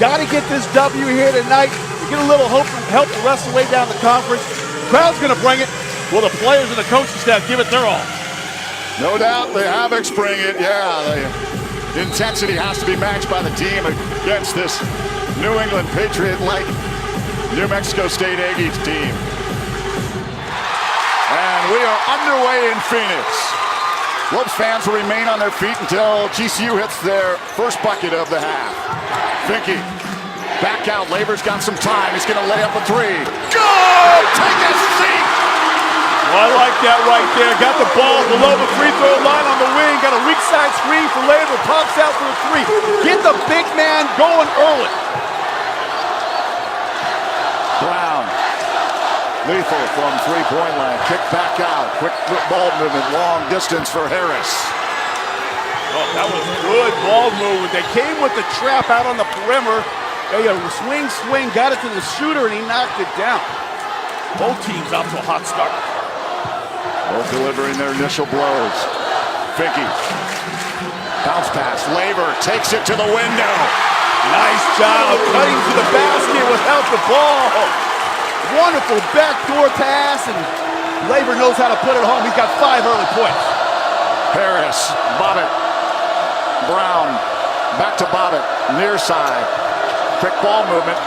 got to get this W here tonight. Get a little hope and help the rest of the way down the conference. Crowd's going to bring it. Will the players and the coaching staff give it their all? No doubt the Havocs bring it. Yeah, the intensity has to be matched by the team against this New England Patriot-like New Mexico State Aggies team. And we are underway in Phoenix. Lopes fans will remain on their feet until GCU hits their first bucket of the half. Finke, back out. Laver's got some time. He's going to lay up a three. Good! Take a seat! Well, I like that right there. Got the ball below the free throw line on the wing. Got a weak side screen for Laver. Pops out for the three. Get the big man going early. Brown. Lethal from three-point line. Kick back out. Quick ball movement. Long distance for Harris. Oh, that was good ball movement. They came with the trap out on the perimeter. They swing, got it to the shooter, and he knocked it down. Both teams off to a hot start. Both delivering their initial blows. Finke. Bounce pass. Laver takes it to the window. Nice job cutting to the basket without the ball. Wonderful backdoor pass, and Laver knows how to put it home. He's got 5 early points. Harris, Bobbitt, Brown, back to Bobbitt, near side. Quick ball movement.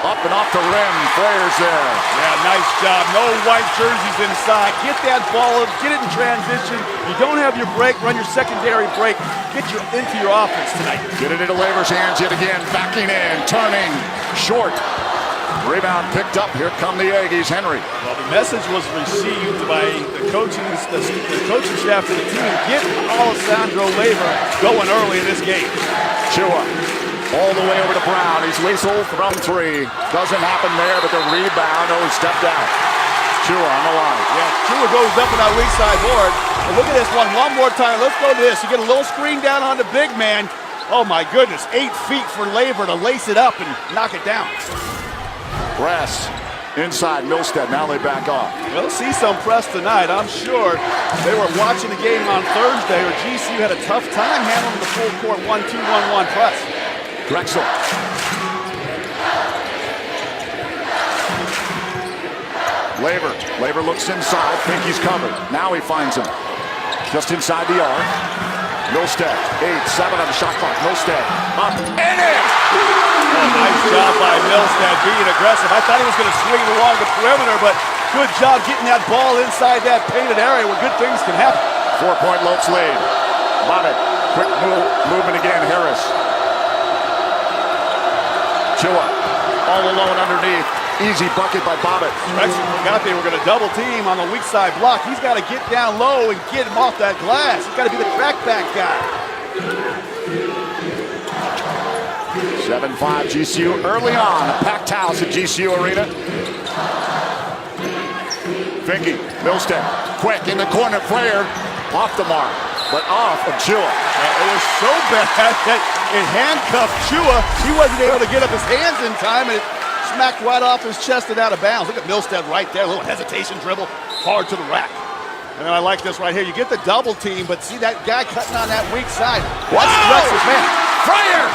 Up and off the rim. Flares there. Yeah, nice job. No white jerseys inside. Get that ball up. Get it in transition. You don't have your break. Run your secondary break. Get you into your offense tonight. Get it into Laver's hands yet again. Backing in. Turning. Short. Rebound picked up. Here come the Aggies. Henry. Well, the message was received by the coaching staff to the team. Get Alessandro Laver going early in this game. Chua. All the way over to Brown. He's lethal from three. Doesn't happen there, but the rebound. Oh, he stepped out. Chua on the line. Yeah, Chua goes up on that weak side board. And look at this one more time. Let's go to this. You get a little screen down on the big man. Oh, my goodness. 8 feet for Laver to lace it up and knock it down. Press. Inside Milstead. Now they back off. We'll see some press tonight, I'm sure. They were watching the game on Thursday where GCU had a tough time handling the full court 1-2-1-1 press. Drexel. Laver looks inside. Finke's covered. Now he finds him. Just inside the arc. Milstead. 8-7 on the shot clock. Milstead. Up and in! Oh, nice job by Milstead being aggressive. I thought he was going to swing it along the perimeter, but good job getting that ball inside that painted area where good things can happen. 4-point Lopes lead. Bobbitt. Quick movement again. Harris. Chua, all alone underneath. Easy bucket by Bobbitt. Drexel forgot they were going to double team on the weak side block. He's got to get down low and get him off that glass. He's got to be the track back guy. 7-5 GCU early on. A packed house at GCU Arena. Finke, Milstead, quick in the corner, Flair, off the mark, but off of Chua. It was so bad that it handcuffed Chua. He wasn't able to get up his hands in time, and it smacked right off his chest and out of bounds. Look at Milstead right there, a little hesitation dribble, hard to the rack. And then I like this right here. You get the double team, but see that guy cutting on that weak side. That's Drexel's man. Fryer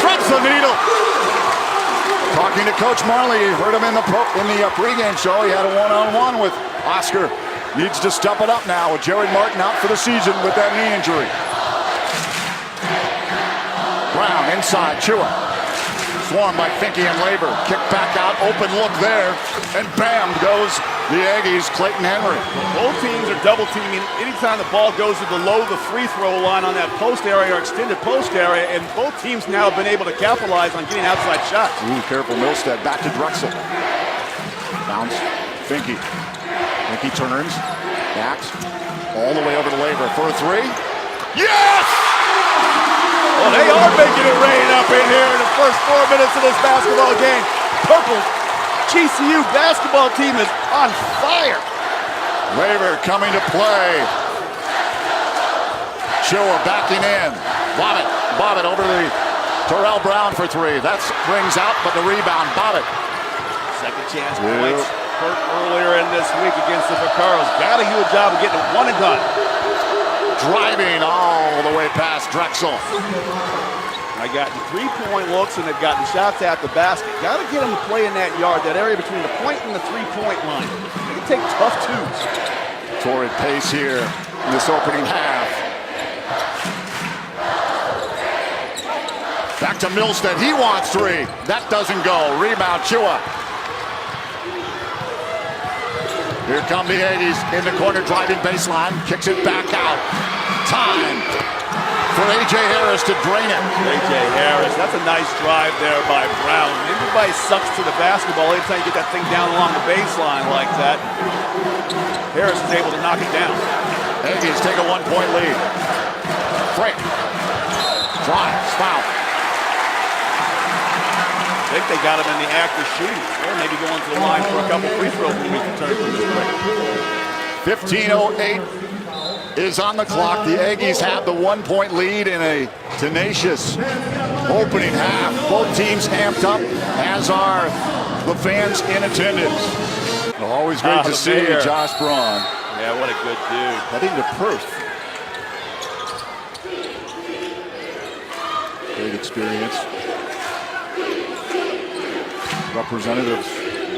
threads the needle. Talking to Coach Marley, heard him in the pregame show. He had a one-on-one with Oscar. Needs to step it up now with Jared Martin out for the season with that knee injury. Brown inside, Chua. Swarmed by Finke and Laver. Kick back out, open look there, and bam goes the Aggies, Clayton Henry. Both teams are double teaming anytime the ball goes to below the free throw line on that post area or extended post area, and both teams now have been able to capitalize on getting outside shots. Ooh, careful Milstead, back to Drexel. Bounce, Finke. Finke turns, backs, all the way over to Laver for a three. Yes! Well, they are making it rain up in here in the first 4 minutes of this basketball game. Purple GCU basketball team is on fire. Laver coming to play. Chua backing in. Bobbitt over the Terrell Brown for three. That rings out, but the rebound, Bobbitt. Second chance points. Hurt earlier in this week against the Vaqueros. Got to do a job of getting it one and done. Driving all the way past Drexel. I got three-point looks, and they've gotten shots at the basket. Got to get them to play in that yard, that area between the point and the three-point line. They can take tough twos. Torrid pace here in this opening half. Back to Milstead. He wants three. That doesn't go. Rebound, Chua. Here come the Aggies in the corner, driving baseline. Kicks it back out. Time for A.J. Harris to drain it. A.J. Harris, that's a nice drive there by Brown. Everybody sucks to the basketball anytime you get that thing down along the baseline like that. Harris is able to knock it down. Aggies take a one-point lead. Frank. Drives, foul. I think they got him in the act of shooting. Or maybe going to the line for a couple free throws when we return from this break. 15:08 is on the clock. The Aggies have the one-point lead in a tenacious opening half. Both teams amped up, as are the fans in attendance. Always great to see you, Josh Braun. Yeah, what a good dude. Heading to Perth. Great experience. Representatives,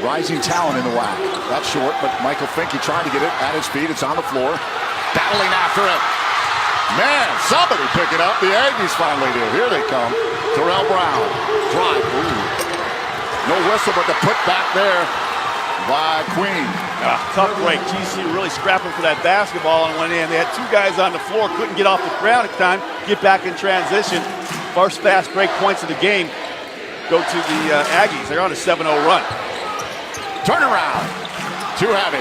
rising talent in the WAC. That's short, but Michael Finke trying to get it at his feet. It's on the floor. Battling after it. Man, somebody pick it up. The Aggies finally do. Here they come. Terrell Brown. Drive. Ooh. No whistle, but the put back there by Queen. Tough break. GCU really scrapping for that basketball on one end. They had two guys on the floor, couldn't get off the ground at time, get back in transition. First fast break points of the game go to the Aggies. They're on a 7-0 run. Turnaround. Too heavy.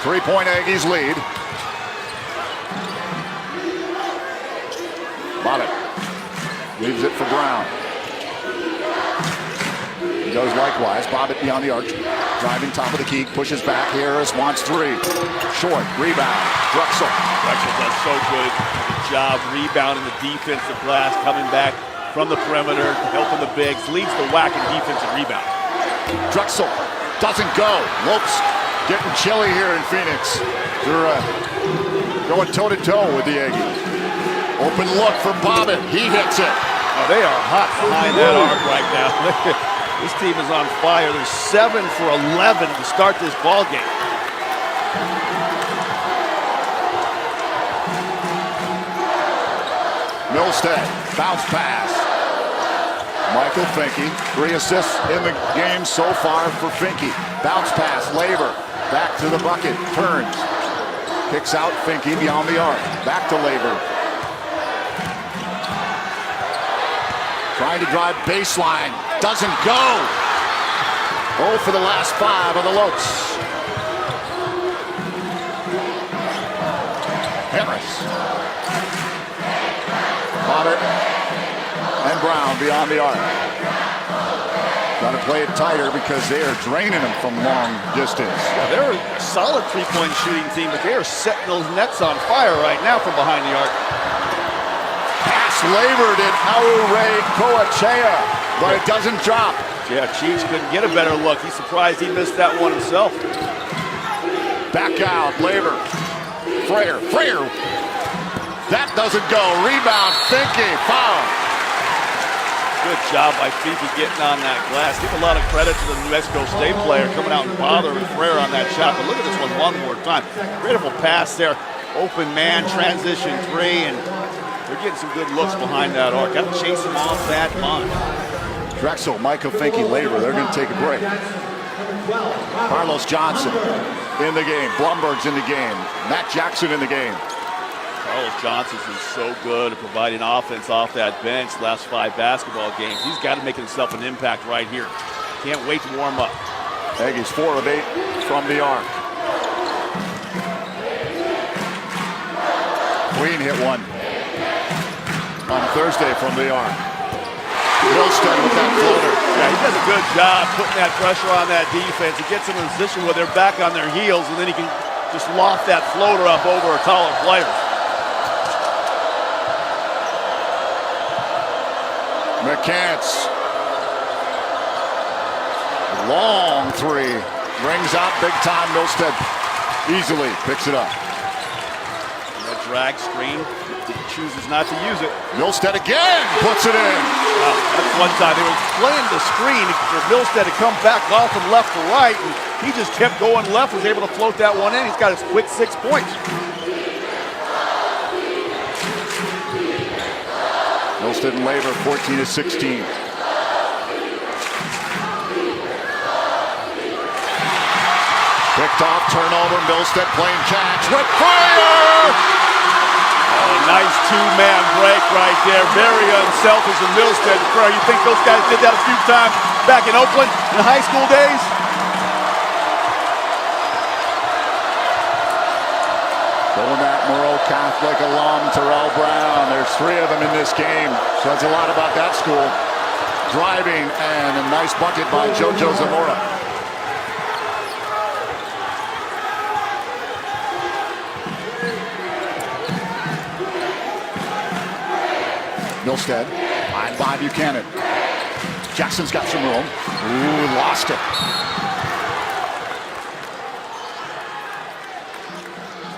3-point Aggies lead. Bobbitt leaves it for Brown. He goes likewise. Bobbitt beyond the arc. Driving top of the key. Pushes back. Harris wants three. Short. Rebound. Drexel. Drexel does so good. Good job rebounding the defensive glass, coming back from the perimeter, helping the bigs, leads the WAC in defensive rebound. Drexel doesn't go. Lopes getting chilly here in Phoenix. They're going toe-to-toe with the Aggies. Open look for Bobbitt. He hits it. Oh, they are hot behind that arc right now. This team is on fire. They're 7 for 11 to start this ball game. Milstead, bounce pass. Michael Finke, 3 assists in the game so far for Finke. Bounce pass, Labor, back to the bucket, turns. Kicks out Finke beyond the arc. Back to Labor. Trying to drive baseline, doesn't go. Oh, for the last 5 of the Lopes. Harris. Bobbitt and Brown beyond the arc. Got to play it tighter because they are draining them from long distance. Yeah, they're a solid three-point shooting team, but they are setting those nets on fire right now from behind the arc. Pass labored at Aure Coachea, but it doesn't drop. Yeah, Cheeks couldn't get a better look. He's surprised he missed that one himself. Back out, Labor. Freyer. That doesn't go. Rebound, Finke, foul. Good job by Finke getting on that glass. Give a lot of credit to the New Mexico State player coming out and bothering Freyer on that shot. But look at this one more time. Beautiful pass there. Open man, transition three, and they're getting some good looks behind that arc. Got to chase him off that line. Drexel, Michael Finke, Labor. They're going to take a break. Carlos Johnson in the game. Blumberg's in the game. Matt Jackson in the game. Carlos Johnson's been so good at providing offense off that bench last 5 basketball games. He's got to make himself an impact right here. Can't wait to warm up. Aggies 4 of 8 from the arc. Queen hit one on Thursday from the arc. Milstead with that floater. Yeah, he does a good job putting that pressure on that defense. He gets them in a position where they're back on their heels, and then he can just loft that floater up over a taller player. McCants. Long three. Rings out big time. Milstead easily picks it up. That drag screen. He chooses not to use it. Milstead again puts it in. Wow, that's one time. They were playing the screen for Milstead to come back off from left to right, and he just kept going left, was able to float that one in. He's got his quick 6 points. Milstead and Laver, 14-16. Picked off, turnover, Milstead playing catch with fire! Oh, nice two-man break right there. Very unselfish of Milstead. You think those guys did that a few times back in Oakland in high school days? Going that Moreau Catholic alum, Terrell Brown. There's 3 of them in this game. So that's a lot about that school. Driving and a nice bucket by JoJo Zamora. Milstead, behind by Buchanan. Jackson's got some room. Ooh, lost it.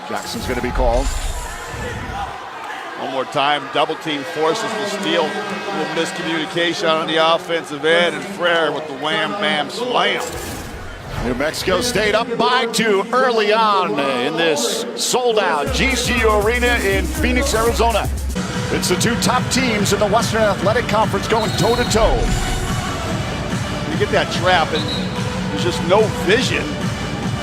Jackson's going to be called. One more time, double team forces the steal. A little miscommunication on the offensive end, and Frere with the wham, bam, slam. New Mexico State up by 2 early on in this sold-out GCU Arena in Phoenix, Arizona. It's the 2 top teams in the Western Athletic Conference going toe-to-toe. You get that trap, and there's just no vision.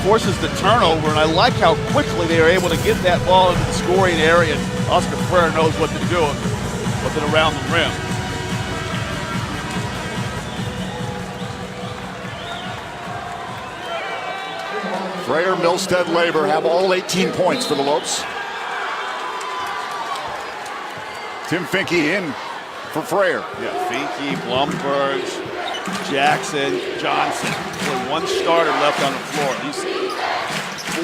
Forces the turnover, and I like how quickly they are able to get that ball into the scoring area. Oscar Frere knows what to do with it around the rim. Frere, Milstead, Laver have all 18 points for the Lopes. Tim Finke in for Frere. Yeah, Finke, Blumberg, Jackson, Johnson. Only one starter left on the floor. These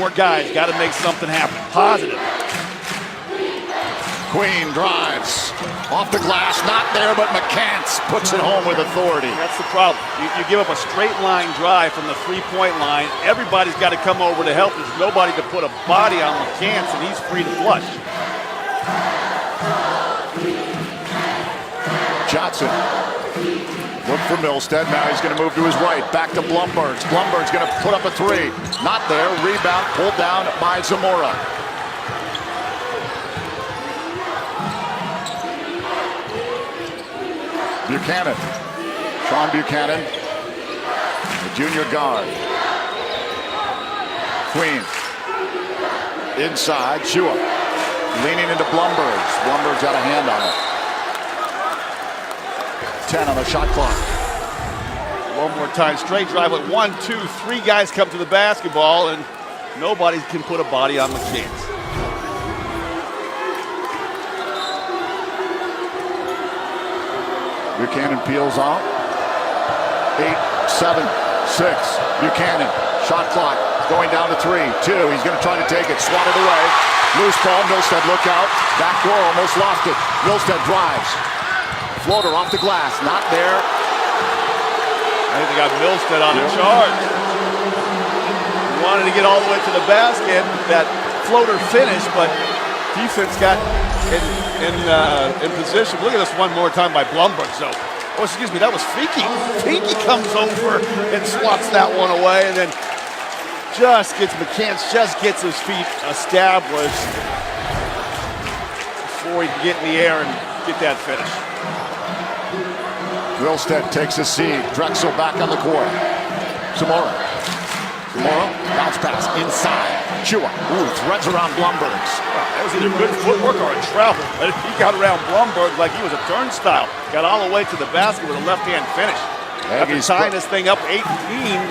4 guys got to make something happen. Positive. Queen drives off the glass, not there, but McCants puts it home with authority. That's the problem. You give up a straight line drive from the 3-point line. Everybody's got to come over to help. There's nobody to put a body on McCants, and he's free to flush. Johnson. Look for Milstead. Now he's going to move to his right. Back to Blumberg. Blumberg's going to put up a 3. Not there. Rebound pulled down by Zamora. Buchanan. Sean Buchanan, the junior guard. Queen. Inside. Shua. Leaning into Blumberg. Blumberg's got a hand on it. 10 on the shot clock. One more time, straight drive with 1, 2, 3 guys come to the basketball, and nobody can put a body on McCants. Buchanan peels off. 8, 7, 6. Buchanan, shot clock going down to 3, 2. He's going to try to take it, swatted away. Loose ball, Milstead, look out. Back door, almost lost it. Milstead drives. Floater off the glass, not there. I think they got Milstead on a charge. He wanted to get all the way to the basket, that floater finish, but defense got in position. Look at this one more time by Blumberg. So, oh, excuse me, that was Finke. Finke comes over and swats that one away, and then McCants just gets his feet established before he can get in the air and get that finish. Milstead takes a seat. Drexel back on the court. Zamora, bounce pass inside. Chua, threads around Blumberg's. That was either good footwork or a travel. But he got around Blumberg like he was a turnstile. Got all the way to the basket with a left-hand finish. After tying this thing up 18,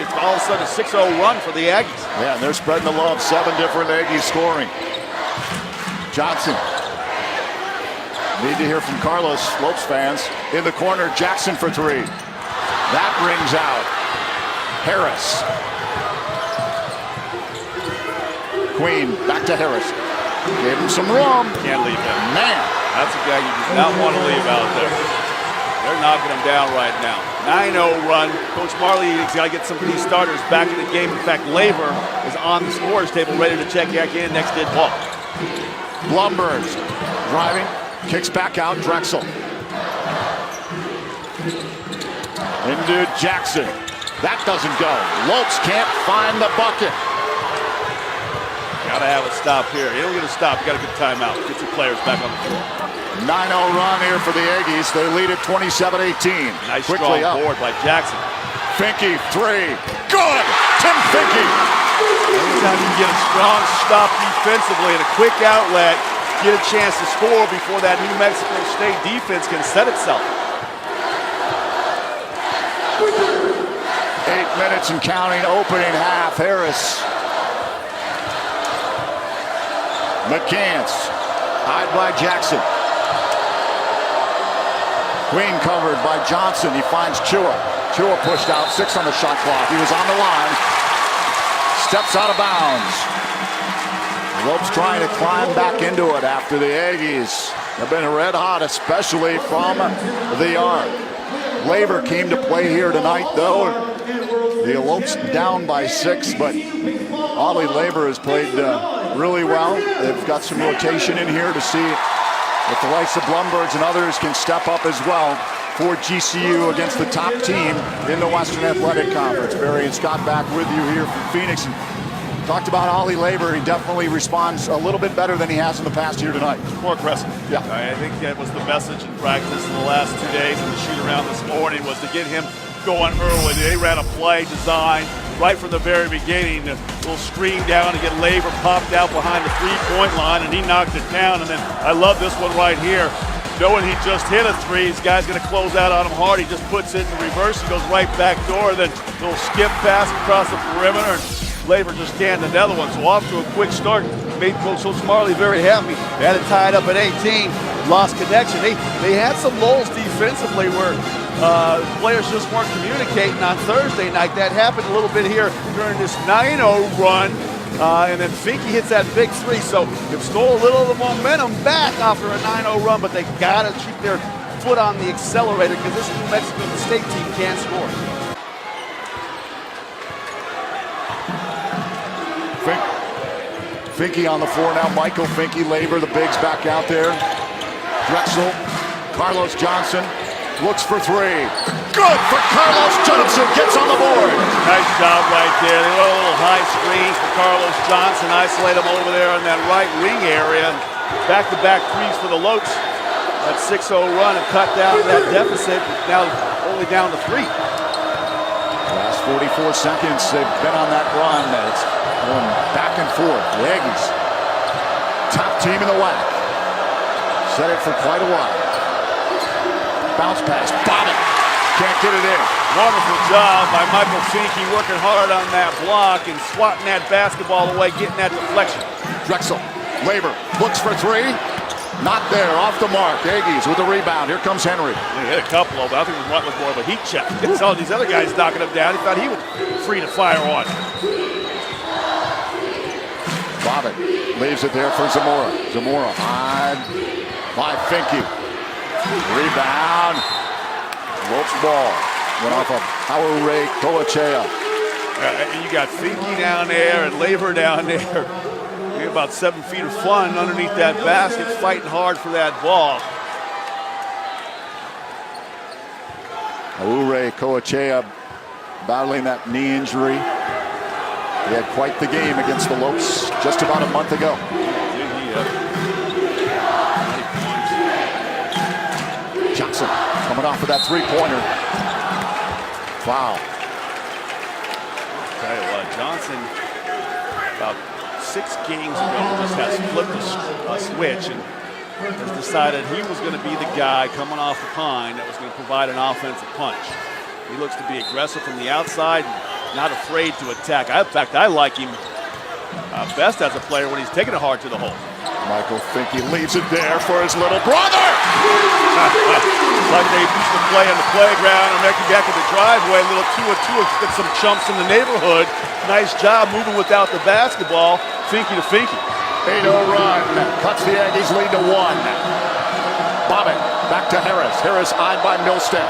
it's all of a sudden a 6-0 run for the Aggies. Yeah, and they're spreading the love. 7 different Aggies scoring. Johnson. Need to hear from Carlos, Lopes fans. In the corner, Jackson for 3. That rings out. Harris. Queen, back to Harris. Gave him some room. Can't leave him. Man. That's a guy you do not want to leave out there. They're knocking him down right now. 9-0 run. Coach Marley has got to get some of these starters back in the game. In fact, Laver is on the scorer's table ready to check back in next to Ball. Blumbergs driving, kicks back out, Drexel. Into Jackson. That doesn't go. Lopes can't find the bucket. Gotta have a stop here. You don't get a stop, you gotta get a timeout. Get your players back on the floor. 9-0 run here for the Aggies. They lead at 27-18. Nice Quickly strong up. board by Jackson. Finke, three. Good! Tim Finke. Anytime you get a strong stop defensively and a quick outlet, get a chance to score before that New Mexico State defense can set itself. 8 minutes and counting, opening half. Harris. McCants. Eyed by Jackson. Queen covered by Johnson. He finds Chua. Chua pushed out, 6 on the shot clock. He was on the line. Steps out of bounds. Lopes trying to climb back into it after the Aggies have been red hot, especially from the arc. Laver came to play here tonight, though. The Lopes down by 6, but Ollie Laver has played really well. They've got some rotation in here to see if the likes of Blumbergs and others can step up as well for GCU against the top team in the Western Athletic Conference. Barry and Scott back with you here from Phoenix. And talked about Ollie Laver. He definitely responds a little bit better than he has in the past here tonight. More aggressive. Yeah. I think that was the message in practice in the last 2 days and the shoot around this morning was to get him going early. They ran a play design right from the very beginning. A little screen down to get Laver popped out behind the three-point line, and he knocked it down. And then I love this one right here. Knowing he just hit a three, this guy's going to close out on him hard. He just puts it in reverse. He goes right back door. Then a little skip pass across the perimeter. And Laver just canned another one. So off to a quick start. Made Coach Marley very happy. They had it tied up at 18. Lost connection. They had some lulls defensively where players just weren't communicating on Thursday night. That happened a little bit here during this 9-0 run. And then Finke hits that big three, so they've stole a little of the momentum back after a 9-0 run, but they got to keep their foot on the accelerator because this New Mexico State team can't score. Finke on the floor now. Michael Finke, Laver, the bigs back out there. Drexel, Carlos Johnson looks for three. Good for Carlos Johnson, gets on the board. Nice job right there. They run a little high screen for Carlos Johnson. Isolate him over there in that right wing area. Back-to-back threes for the Lopes. That 6-0 run and cut down that deficit. Now only down to 3. Last 44 seconds, they've been on that run. It's going back and forth. The Aggies, top team in the WAC. Set it for quite a while. Bounce pass, Bobbitt. Can't get it in. Wonderful job by Michael Finke working hard on that block and swatting that basketball away, getting that deflection. Drexel, Laver, looks for three. Not there, off the mark. Aggies with the rebound. Here comes Henry. He hit a couple of them. I think it was more of a heat check. All these other guys knocking him down. He thought he was free to fire on. Bobbitt leaves it there for Zamora. Zamora high by Finke. Rebound. Lopes ball. Went off of Howard Ray Coachea. And you got Finke down there and Laver down there. About 7 feet of fun underneath that basket, fighting hard for that ball. Howard Coachea battling that knee injury. He had quite the game against the Lopes just about a month ago. Johnson coming off of that three-pointer. Foul. Tell you what, Johnson about 6 games ago just has flipped a switch and has decided he was going to be the guy coming off the pine that was going to provide an offensive punch. He looks to be aggressive from the outside, not afraid to attack. In fact, I like him best as a player when he's taking it hard to the hole. Michael Finke leaves it there for his little brother. Like they used to play on the playground or making back in the driveway, a little 2-2, get some chumps in the neighborhood. Nice job moving without the basketball. Finke to Finke. 8-0 run, cuts the Aggies lead to 1. Bobbitt back to Harris. Harris eyed by Milstead.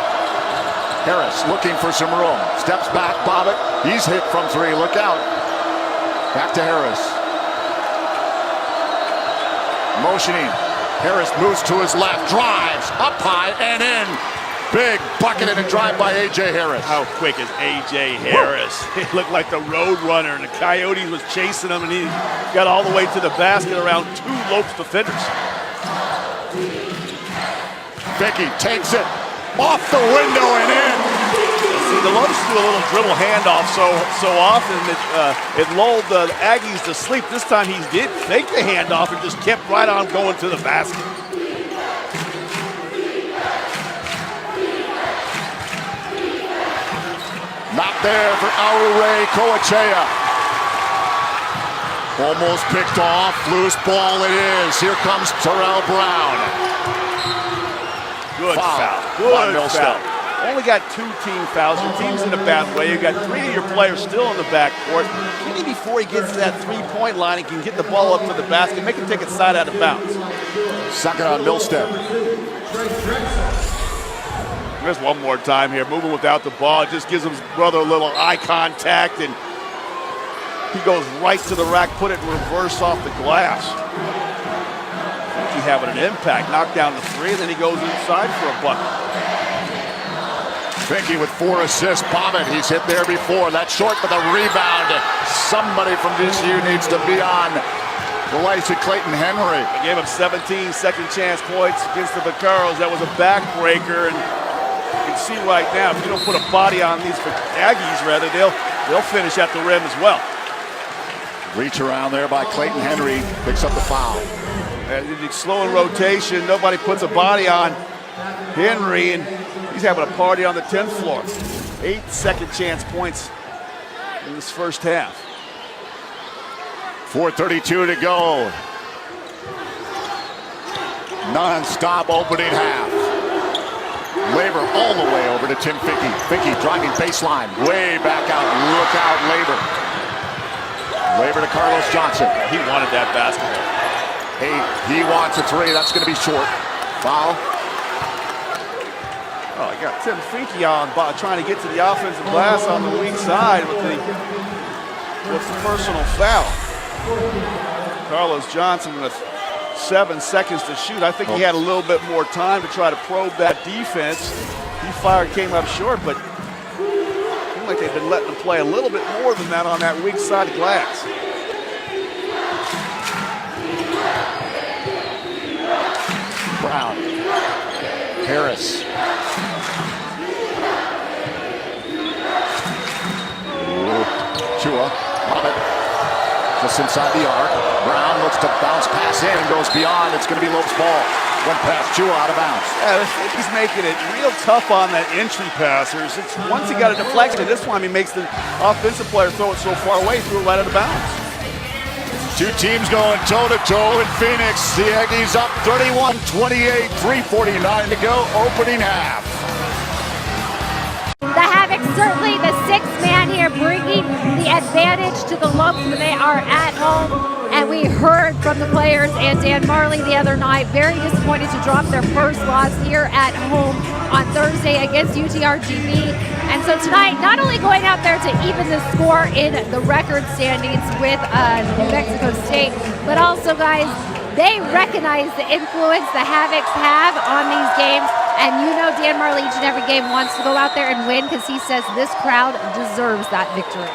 Harris looking for some room. Steps back, Bobbitt. He's hit from 3, look out. Back to Harris. Motioning. Harris moves to his left, drives up high and in. Big bucket and a drive by A.J. Harris. How quick is A.J. Harris? He looked like the road runner, and the Coyotes was chasing him, and he got all the way to the basket around 2 Lopes defenders. Vicky takes it off the window and in. See, the Lopes do a little dribble handoff so often that it lulled the Aggies to sleep. This time he did fake the handoff and just kept right on going to the basket. Not there for Aure Coachea. Almost picked off. Loose ball it is. Here comes Terrell Brown. Good foul. Good foul. Only got 2 team fouls. Your team's in a bad way. You got 3 of your players still in the backcourt. Maybe before he gets to that 3-point line, he can get the ball up to the basket, make him take it side out of bounds. Second on Milstead. There's one more time here, moving without the ball. It just gives his brother a little eye contact, and he goes right to the rack, put it in reverse off the glass. He having an impact, knocked down the 3, and then he goes inside for a bucket. Finke with 4 assists. Bobbitt, he's hit there before. That's short for the rebound. Somebody from GCU needs to be on. The likes of Clayton Henry. They gave him 17 second chance points against the Vaqueros. That was a backbreaker, and you can see right now, if you don't put a body on these Aggies, rather, they'll finish at the rim as well. Reach around there by Clayton Henry, picks up the foul. And it's slow in rotation. Nobody puts a body on Henry, and he's having a party on the 10th floor. 8 second chance points in this first half. 4:32 to go. Non-stop opening half. Labor all the way over to Tim Finke. Finke driving baseline, way back out. Look out, Labor. Labor to Carlos Johnson. He wanted that basketball. He wants a 3. That's going to be short. Foul. Oh, I got Tim Finke on trying to get to the offensive glass on the weak side with the personal foul. Carlos Johnson with 7 seconds to shoot. I think he had a little bit more time to try to probe that defense. He came up short, but it seemed like they've been letting him play a little bit more than that on that weak side glass. Brown. Harris. Chua. Just inside the arc. Brown looks to bounce pass in and goes beyond. It's going to be Lopes' ball. Went past Chua out of bounds. Yeah, I think he's making it real tough on that entry passers. Once he got a deflection, this time he makes the offensive player throw it so far away, threw it right out of bounds. 2 teams going toe-to-toe in Phoenix. The Aggies up 31-28, 3:49 to go, opening half. The Havoc, certainly the 6th man here, bringing the advantage to the Lopes when they are at home. And we heard from the players and Dan Marley the other night, very disappointed to drop their first loss here at home on Thursday against UTRGV. And so tonight, not only going out there to even the score in the record standings with New Mexico State, but also, guys, they recognize the influence the Havocs have on these games. And you know Dan Marley each and every game wants to go out there and win because he says this crowd deserves that victory.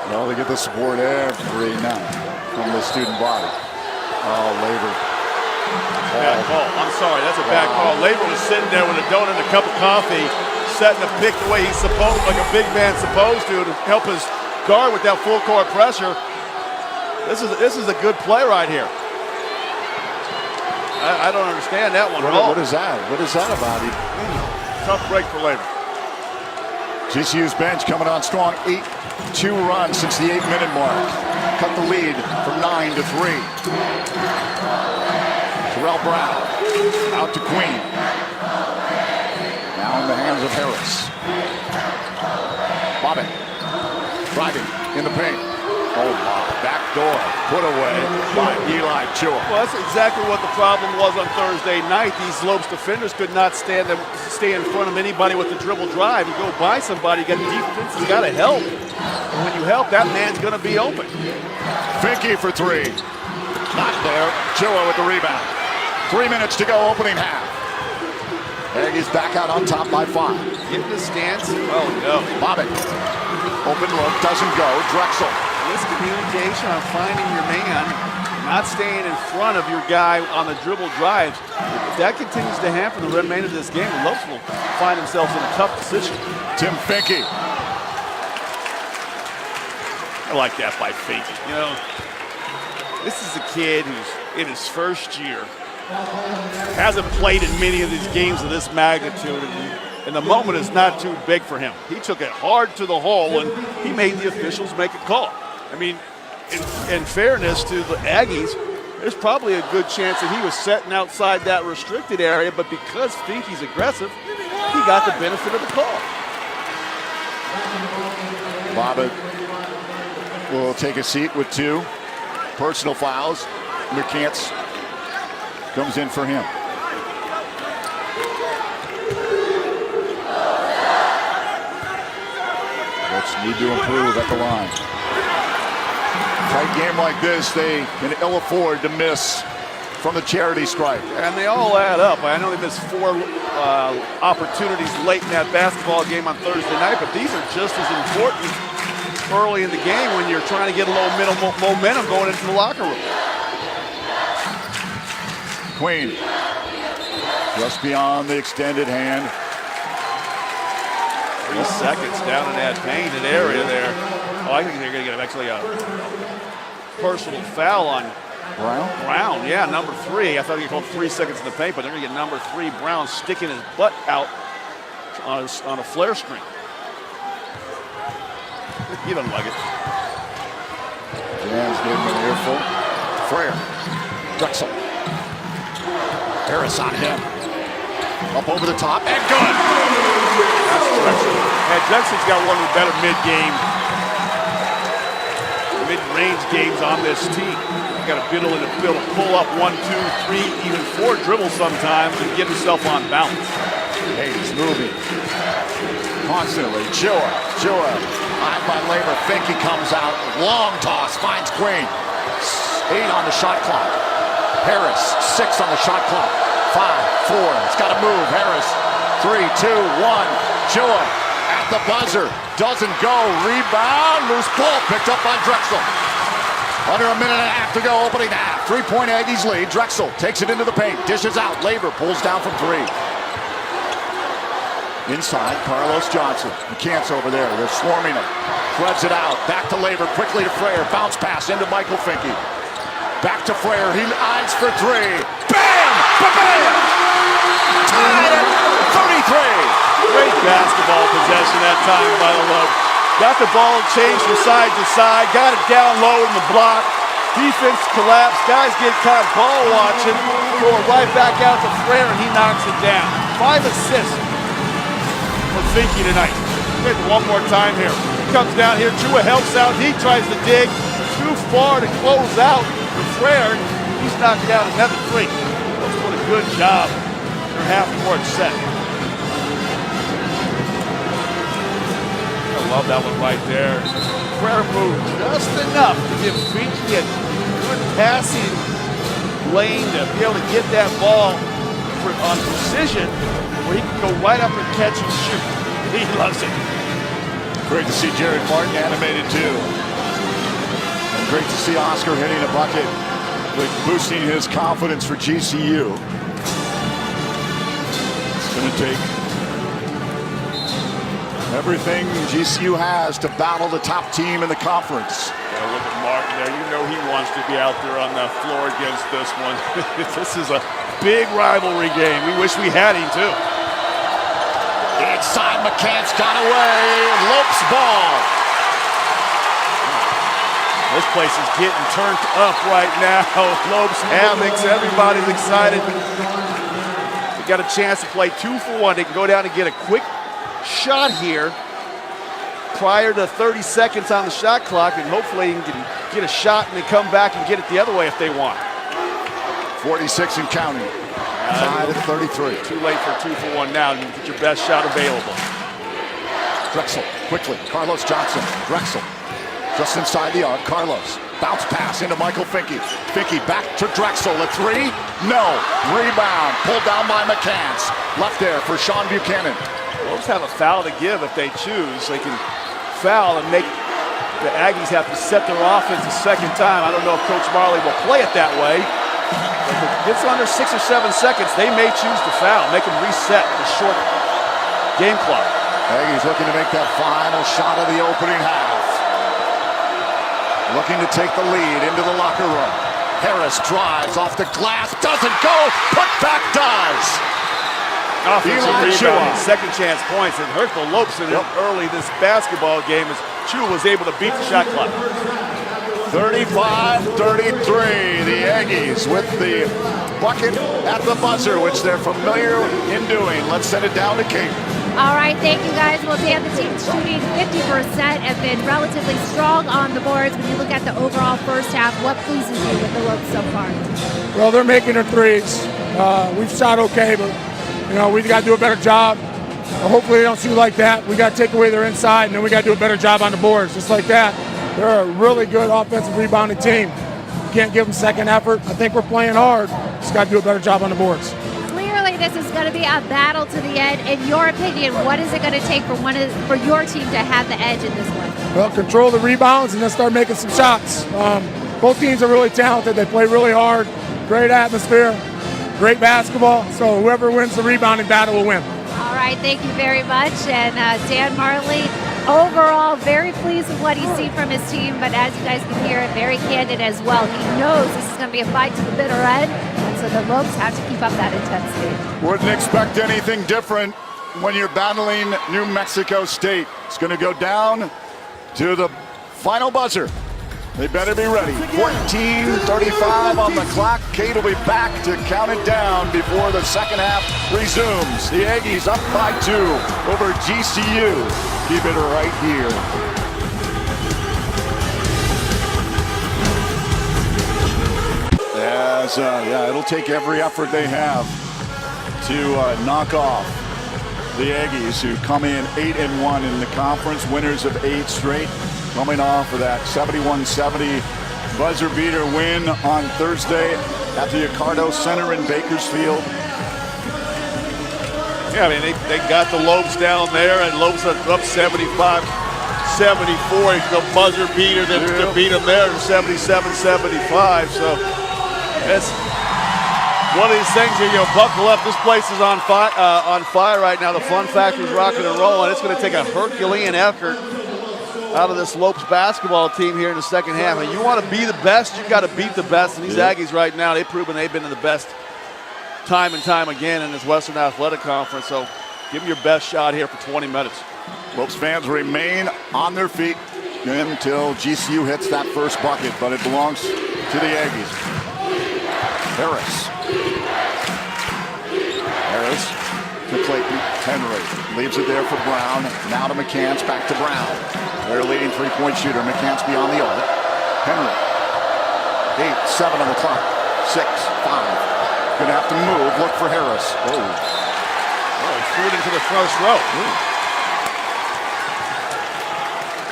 Well, they get the support every night from the student body. Oh, Labor. Bad call. I'm sorry, that's a bad call. Labor was sitting there with a donut and a cup of coffee, setting the pick the way he's supposed, like a big man's supposed to help his guard with that full court pressure. This is a good play right here. I don't understand that one at all. What is that? What is that about? Tough break for Labor. GCU's bench coming on strong. 8-2 run since the 8-minute mark. Cut the lead from 9 to 3. Terrell Brown out to Queen. Now in the hands of Harris. Bobbitt driving in the paint. Oh my, back door put away by Eli Chua. Well, that's exactly what the problem was on Thursday night. These Lopes defenders could not stay in front of anybody with the dribble drive. You go by somebody, you got defense, you got to help. And when you help, that man's going to be open. Finke for 3. Not there. Chua with the rebound. 3 minutes to go, opening half. Aggies back out on top by 5. Get the stance. Oh, no. Bobbitt. Open look, doesn't go. Drexel. Miscommunication on finding your man, not staying in front of your guy on the dribble drives. If that continues to happen the remainder of this game, the Lopes will find themselves in a tough position. Tim Finke. I like that by Finke. You know, this is a kid who's in his first year, hasn't played in many of these games of this magnitude, and the moment is not too big for him. He took it hard to the hole, and he made the officials make a call. I mean, in fairness to the Aggies, there's probably a good chance that he was sitting outside that restricted area, but because Finke's aggressive, he got the benefit of the call. Bobbitt will take a seat with 2 personal fouls. McCants comes in for him. Let's need to improve at the line. Tight game like this, they can ill afford to miss from the charity stripe. And they all add up. I know they missed 4 opportunities late in that basketball game on Thursday night, but these are just as important early in the game when you're trying to get a little momentum going into the locker room. Queen, just beyond the extended hand. 3 seconds down in that painted area there. Oh, I think they're going to get actually a personal foul on Brown. Yeah, number 3. I thought he called 3 seconds in the paint, but they're going to get number 3, Brown, sticking his butt out on a flare screen. He doesn't like it. Jans gave him an earful. Frere. Drexel. Harris on him. Up over the top and good. That's Drexel. And Drexel's got one of the better mid-range games on this team. You got to be able to pull up 1, 2, 3, even 4 dribbles sometimes and get himself on balance. Hayes moving constantly. Chua. Eyed by Labor. Finke comes out. Long toss. Finds Queen. 8 on the shot clock. Harris. 6 on the shot clock. 5, 4. It's got to move. Harris. 3, 2, 1. Chua at the buzzer. Doesn't go. Rebound. Loose ball picked up by Drexel. Under a minute and a half to go. Opening half. 3-point Aggies lead. Drexel takes it into the paint. Dishes out. Labor pulls down from 3. Inside, Carlos Johnson. McCants over there. They're swarming him. Threads it out. Back to Labor. Quickly to Frere. Bounce pass into Michael Finke. Back to Frere. He eyes for 3. Bam! Ba-bam! Tied at 33. Great basketball possession that time by the Lopes. Got the ball changed from side to side. Got it down low in the block. Defense collapsed. Guys get caught ball watching. Throw it right back out to Frere, and he knocks it down. 5 assists for Finke tonight. Get one more time here. He comes down here. Chua helps out. He tries to dig. Too far to close out for Frere. He's knocked down another 3. That's doing a good job. Their half-court set. I love that one right there. Frere moved just enough to give Finke a good passing lane to be able to get that ball on precision where he can go right up and catch and shoot. He loves it. Great to see Jared Martin animated too. And great to see Oscar hitting a bucket, boosting his confidence for GCU. It's going to take everything GCU has to battle the top team in the conference. Yeah, look at Martin there. You know he wants to be out there on the floor against this one. This is a big rivalry game. We wish we had him too. Inside, McCants got away. Lopes ball. This place is getting turned up right now. Lopes hammocks. Everybody's excited. They got a chance to play 2 for 1. They can go down and get a quick shot here prior to 30 seconds on the shot clock, and hopefully you can get a shot and then come back and get it the other way if they want. 46 and counting. Tied at 33. Too late for 2 for 1 now. You get your best shot available. Drexel quickly. Carlos Johnson. Drexel just inside the arc. Carlos Bounce pass into Michael Finke. Finke back to Drexel. A three? No. Rebound. Pulled down by McCants. Left there for Sean Buchanan. Wolves have a foul to give if they choose. They can foul and make the Aggies have to set their offense a second time. I don't know if Coach Marley will play it that way. If it gets under 6 or 7 seconds, they may choose to foul, make them reset the short game clock. Aggies looking to make that final shot of the opening half. Looking to take the lead into the locker room. Harris drives off the glass, doesn't go, put back does. Offensive rebound, second chance points. It hurt the Lopes early this basketball game as Chua was able to beat the shot clock. 35-33, the Aggies with the bucket at the buzzer, which they're familiar in doing. Let's send it down to Kate. All right, thank you guys. Well, Dan, the team's shooting 50% and been relatively strong on the boards. When you look at the overall first half, what pleases you with the Lopes so far? Well, they're making their threes. We've shot okay, but we've got to do a better job. Hopefully they don't shoot like that. We got to take away their inside, and then we got to do a better job on the boards. Just like that, they're a really good offensive rebounding team. You can't give them second effort. I think we're playing hard. Just got to do a better job on the boards. Clearly, this is going to be a battle to the end. In your opinion, what is it going to take for your team to have the edge in this one? Well, control the rebounds and then start making some shots. Both teams are really talented. They play really hard. Great atmosphere. Great basketball. So whoever wins the rebounding battle will win. All right, thank you very much. And Dan Marley, overall, very pleased with what he's seen from his team. But as you guys can hear, very candid as well. He knows this is going to be a fight to the bitter end. And so the Lopes have to keep up that intensity. Wouldn't expect anything different when you're battling New Mexico State. It's going to go down to the final buzzer. They better be ready. 14:35 on the clock. Kate will be back to count it down before the second half resumes. The Aggies up by 2 over GCU. Keep it right here. It'll take every effort they have to knock off the Aggies, who come in 8-1 in the conference, winners of 8 straight. Coming off of that 71-70 buzzer beater win on Thursday at the Accardo Center in Bakersfield. Yeah, I mean, they got the Lopes down there, and Lopes are up 75-74. The buzzer beater to beat them there, 77-75. So that's one of these things here, buckle up. This place is on fire right now. The fun factor is rocking and rolling. It's going to take a Herculean effort out of this Lopes basketball team here in the second half. And you want to be the best, you got to beat the best. And these Aggies right now, they've proven they've been the best time and time again in this Western Athletic Conference. So give them your best shot here for 20 minutes. Lopes fans remain on their feet until GCU hits that first bucket, but it belongs to the Aggies. Harris to Clayton. Henry leaves it there for Brown. Now to McCants, back to Brown. Their leading three-point shooter. McCants beyond the arc. Henry. 8-7 on the clock. 6-5. Gonna have to move. Look for Harris. Oh, he threw it into the first row.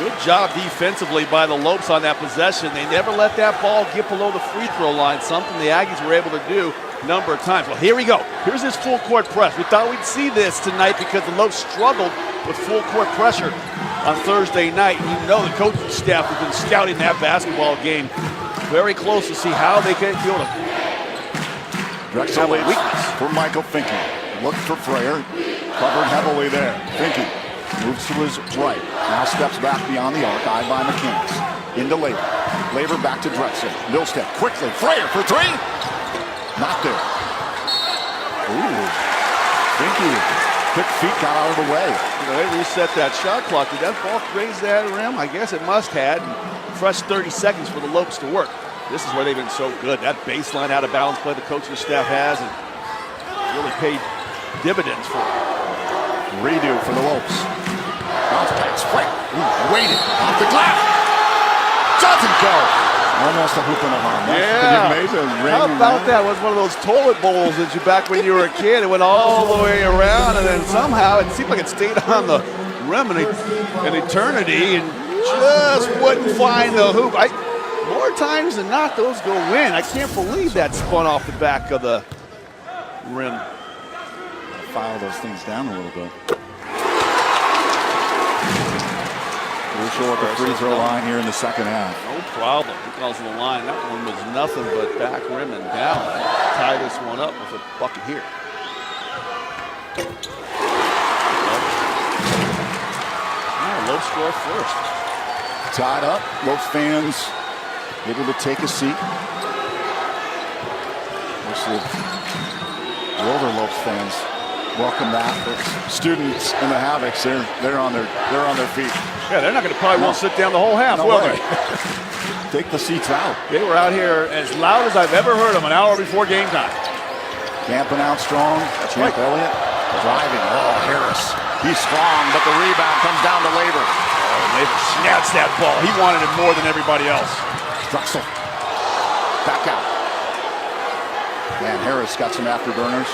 Good job defensively by the Lopes on that possession. They never let that ball get below the free throw line, something the Aggies were able to do a number of times. Well, here we go. Here's his full court press. We thought we'd see this tonight because the Lopes struggled with full court pressure on Thursday night. And the coaching staff has been scouting that basketball game very close to see how they can deal with it. Drexel weakness for Michael Finke. Looked for Frayer. Covered heavily there. Finke moves to his right. Now steps back beyond the arc. Eyed by McCants. Into Laver. Laver back to Drexel. Milstead quickly. Frayer for 3. Not there. Ooh. Finke. Quick feet got out of the way. They reset that shot clock. Did that ball graze that rim? I guess it must have. Fresh 30 seconds for the Lopes to work. This is where they've been so good. That baseline out of balance play the coaching staff has and really paid dividends for it. Redo for the Lopes. Bounce pass, quick. Waited off the glass. Doesn't go. Almost a hoop and a half. Yeah. How about that? It was one of those toilet bowls that you back when you were a kid. It went all the way around, and then somehow it seemed like it stayed on the rim an eternity and just wouldn't find the hoop. More more times than not, those go in. I can't believe that spun off the back of the rim. File those things down a little bit. Crucial at the free throw line here in the second half. No problem because of the line. That one was nothing but back rim and down. Tie this one up with a bucket here. Low score first. Tied up. Lopes fans able to take a seat. Mostly the older Lopes fans welcome that. But students and the Havocs, they're on their feet. Yeah, they're not going to probably won't sit down the whole half, will they? Take the seats out. They were out here as loud as I've ever heard them an hour before game time. Camping out strong. Champ Elliott driving. Oh, Harris. He's strong, but the rebound comes down to Labor. Oh, Labor snatched that ball. He wanted it more than everybody else. Drexel. Back out. Man, Harris got some afterburners.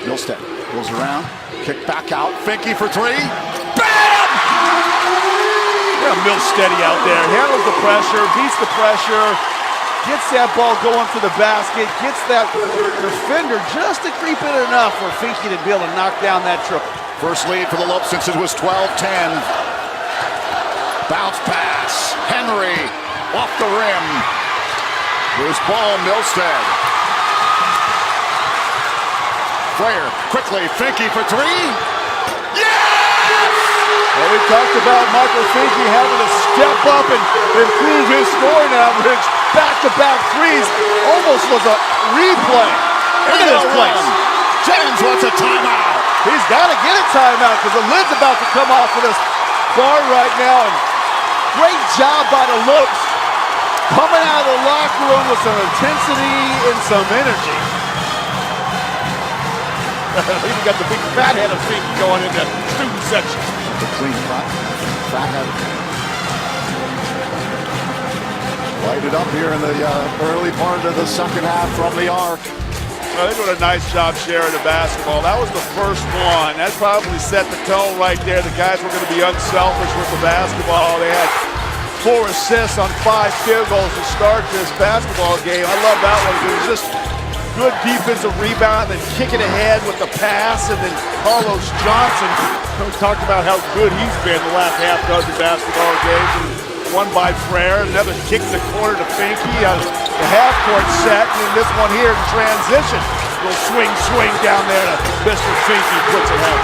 Milstead goes around. Kick back out. Finke for three. Bam! Yeah, Milstead out there. Handles the pressure, beats the pressure. Gets that ball going to the basket, gets that defender just to creep in enough for Finke to be able to knock down that triple. First lead for the Lopes since it was 12-10. Bounce pass. Henry off the rim. Loose ball, Milstead. Flair quickly, Finke for three. Well, we talked about Michael Finke having to step up and improve his scoring average. Back-to-back threes. Almost was a replay. Look at this place. Jennings wants a timeout. He's got to get a timeout because the lid's about to come off of this bar right now. And great job by the Lopes. Coming out of the locker room with some intensity and some energy. Even got the big fat head of Finke going into student section. The clean fat head. Lighted up here in the early part of the second half from the arc. Well, they did a nice job sharing the basketball. That was the first one. That probably set the tone right there. The guys were going to be unselfish with the basketball. They had 4 assists on 5 field goals to start this basketball game. I love that one. It was just good defensive rebound and kicking ahead with the pass. And then Carlos Johnson talked about how good he's been the last half dozen basketball games. One by Frere, another kick to the corner to Finke. The half-court set, and then this one here in transition. Little swing down there to Mr. Finke, puts it home.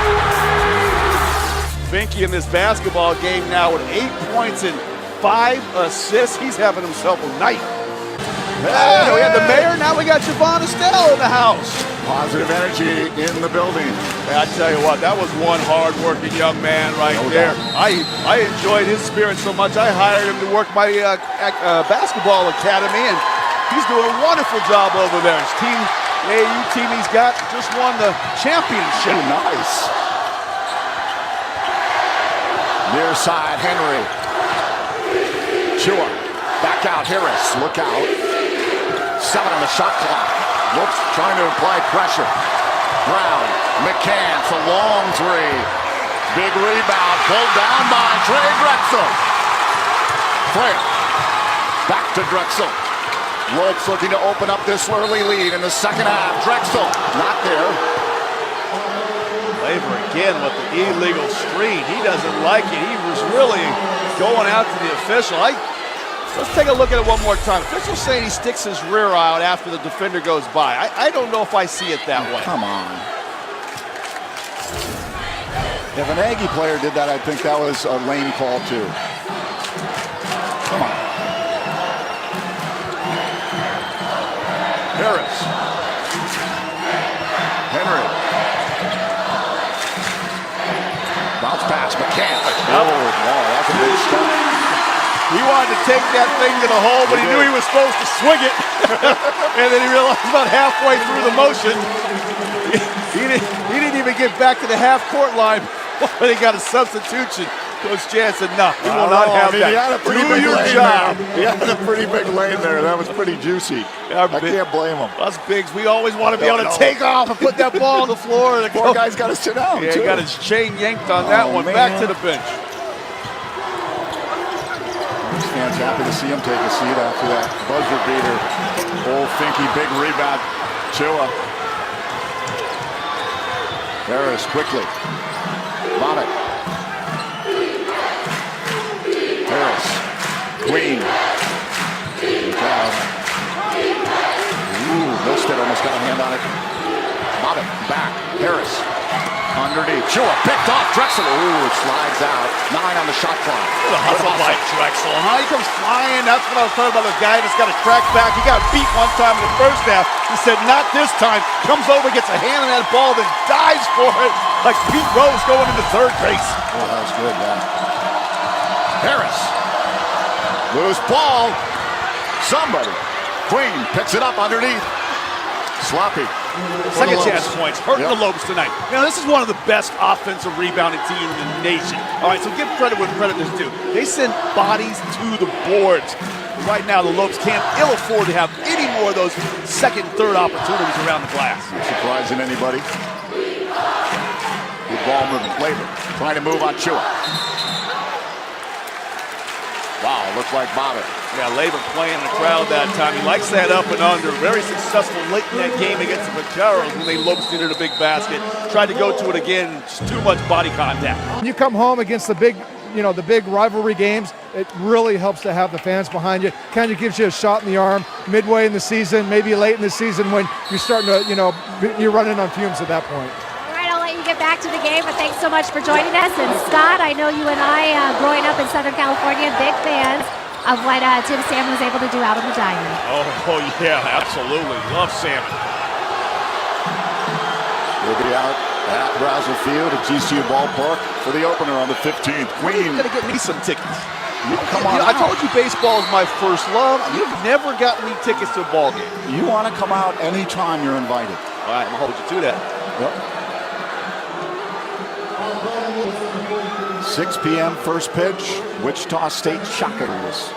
Finke in this basketball game now with 8 points and 5 assists. He's having himself a night. Hey, we had the mayor, now we got Javon Estelle in the house. Positive energy in the building. Hey, I tell you what, that was one hard-working young man right there. I enjoyed his spirit so much, I hired him to work my basketball academy, and he's doing a wonderful job over there. His team, the AAU team he's got, just won the championship. Oh, nice. Near side, Henry. Chua, back out, Harris, look out. 7 on the shot clock. Lopes trying to apply pressure. Brown, McCants, a long three. Big rebound, pulled down by Trey Drexel. Flair, back to Drexel. Lopes looking to open up this early lead in the second half. Drexel, not there. Labor again with the illegal screen. He doesn't like it. He was really going out to the official. Let's take a look at it one more time. Official's saying he sticks his rear out after the defender goes by. I don't know if I see it that way. Come on. If an Aggie player did that, I'd think that was a lame call too. Come on. Harris. Henry. Bounce pass, McCants. Oh, wow, that's a big step. He wanted to take that thing to the hole, but he knew he was supposed to swing it. And then he realized about halfway through the motion, he didn't even get back to the half-court line when he got a substitution. Coach Jan said, no, he will not have that. He had a pretty big lane there. He had a pretty big lane there. That was pretty juicy. I can't blame him. Us bigs, we always want to be able to take off and put that ball on the floor. The poor guy's got to sit down, too. He got his chain yanked on that one. Man. Back to the bench. fans happy to see him take a seat after that buzzer beater. Old Finky, big rebound. Chua. Harris quickly. Bobbitt. Harris. Queen. Look out. Ooh, Milstead almost got a hand on it. Bobbitt back. Harris. Underneath. Chua picked off Drexel. Ooh, it slides out. 9 on the shot clock. The hustle by Drexel, huh? He comes flying. That's what I was talking about. The guy that's got a track back. He got beat one time in the first half. He said, not this time. Comes over, gets a hand on that ball, then dives for it like Pete Rose going into third base. Oh, that was good, yeah. Harris. Loose ball. Somebody. Queen picks it up underneath. Sloppy. Second chance points, hurting the Lopes tonight. Now, this is one of the best offensive rebounding teams in the nation. All right, so give credit where credit is due. They send bodies to the boards. Right now, the Lopes can't ill afford to have any more of those second, third opportunities around the glass. Not surprising anybody. Good ball movement. Labor trying to move on Chua. Wow, looks like Bobbitt. Yeah, Labor playing in the crowd that time. He likes that up and under. Very successful late in that game against the Vaqueros when they Lopes needed a big basket. Tried to go to it again, just too much body contact. When you come home against the big, the big rivalry games, it really helps to have the fans behind you. Kind of gives you a shot in the arm midway in the season, maybe late in the season when you're starting to, you're running on fumes at that point. Get back to the game, but thanks so much for joining us. And Scott, I know you and I, growing up in Southern California, big fans of what Tim Sam was able to do out on the diamond. Oh yeah, absolutely. Love Sam. We'll be out at Brazel Field at GCU Ballpark for the opener on the 15th. Queen. You're gonna get me some tickets. Come on. I told you baseball is my first love. You've never gotten me tickets to a ball game. You want to come out anytime you're invited. All right, I'm gonna hold you to that. Yep. 6 p.m. first pitch, Wichita State Shockers.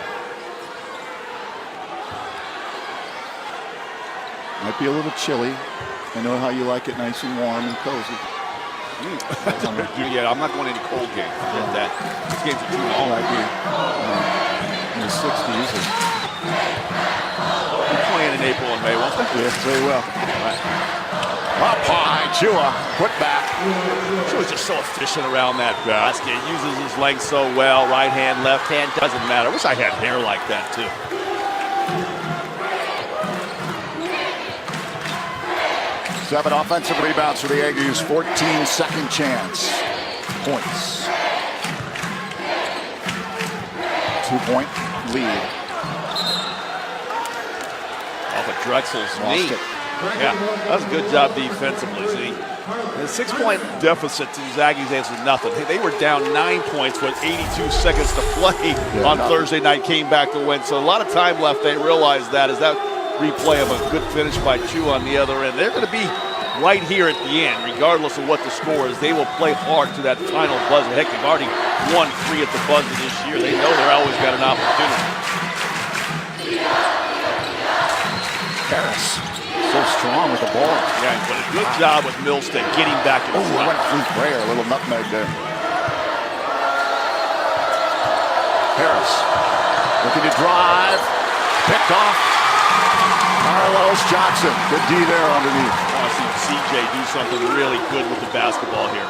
Might be a little chilly. I know how you like it nice and warm and cozy. Yeah, I'm not going to any cold games. That. These games are too long. Might be in the 60s. We're playing in April and May, won't they? Yes, very well. All right. Up high, Chua, put back. Chua's just so efficient around that basket. Uses his length so well. Right hand, left hand, doesn't matter. I wish I had hair like that too. Seven offensive rebounds for the Aggies. 14 second chance points. 2-point lead. Off of Drexel's Lost knee. it. Yeah, that was a good job defensively. See, the 6-point deficit to these Aggies answered nothing. They were down 9 points with 82 seconds to play on Thursday night, came back to win. So a lot of time left. They realized that as that replay of a good finish by Chua on the other end. They're going to be right here at the end, regardless of what the score is. They will play hard to that final buzzer. Heck, they've already won 3 at the buzzer this year. They know they're always got an opportunity. Harris. So strong with the ball. Yeah, but a good job with Milstead getting back in front. Went through Bray, a little nutmeg there. Harris looking to drive. Picked off. Carlos Johnson. Good D there underneath. I want to see CJ do something really good with the basketball here.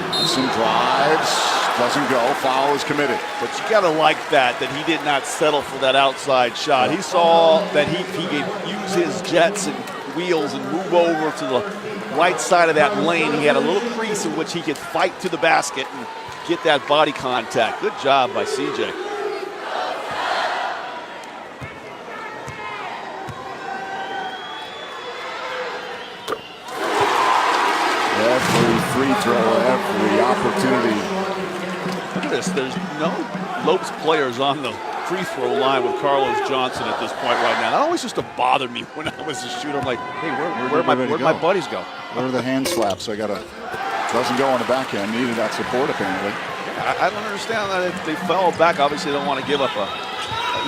Johnson drives. Doesn't go. Foul is committed. But you got to like that he did not settle for that outside shot. He saw that he could use his jets and wheels and move over to the right side of that lane. He had a little crease in which he could fight to the basket and get that body contact. Good job by CJ. Every free throw, every opportunity. Look at this. There's no Lopes players on the free throw line with Carlos Johnson at this point right now. That always used to bother me when I was a shooter. I'm like, hey, where'd my buddies go? Where are the hand slaps? Doesn't go on the backhand. Needed that support apparently. I don't understand that if they fell back. Obviously, they don't want to give up an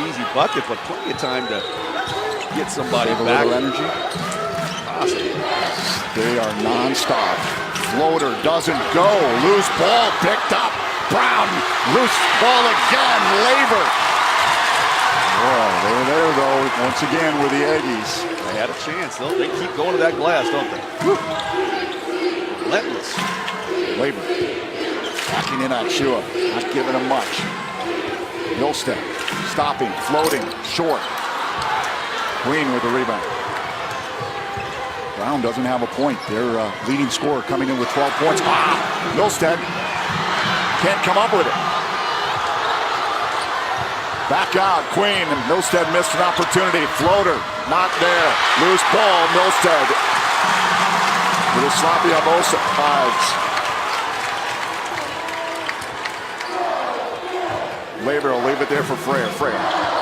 easy bucket, but plenty of time to get somebody back. A little energy. Possibly. They are non-stop. Floater doesn't go. Loose ball picked up. Brown, loose ball again, Laver. Boy, they were there though, once again with the Aggies. They had a chance, though. They keep going to that glass, don't they? Whew. Relentless. Laver backing in on Chua, not giving him much. Milstead stopping, floating, short. Queen with the rebound. Brown doesn't have a point. Their leading scorer coming in with 12 points. Milstead can't come up with it. Back out, Queen, and Milstead missed an opportunity. Floater, not there. Loose ball, Milstead. With a sloppy on both sides. Laver will leave it there for Freya. Freya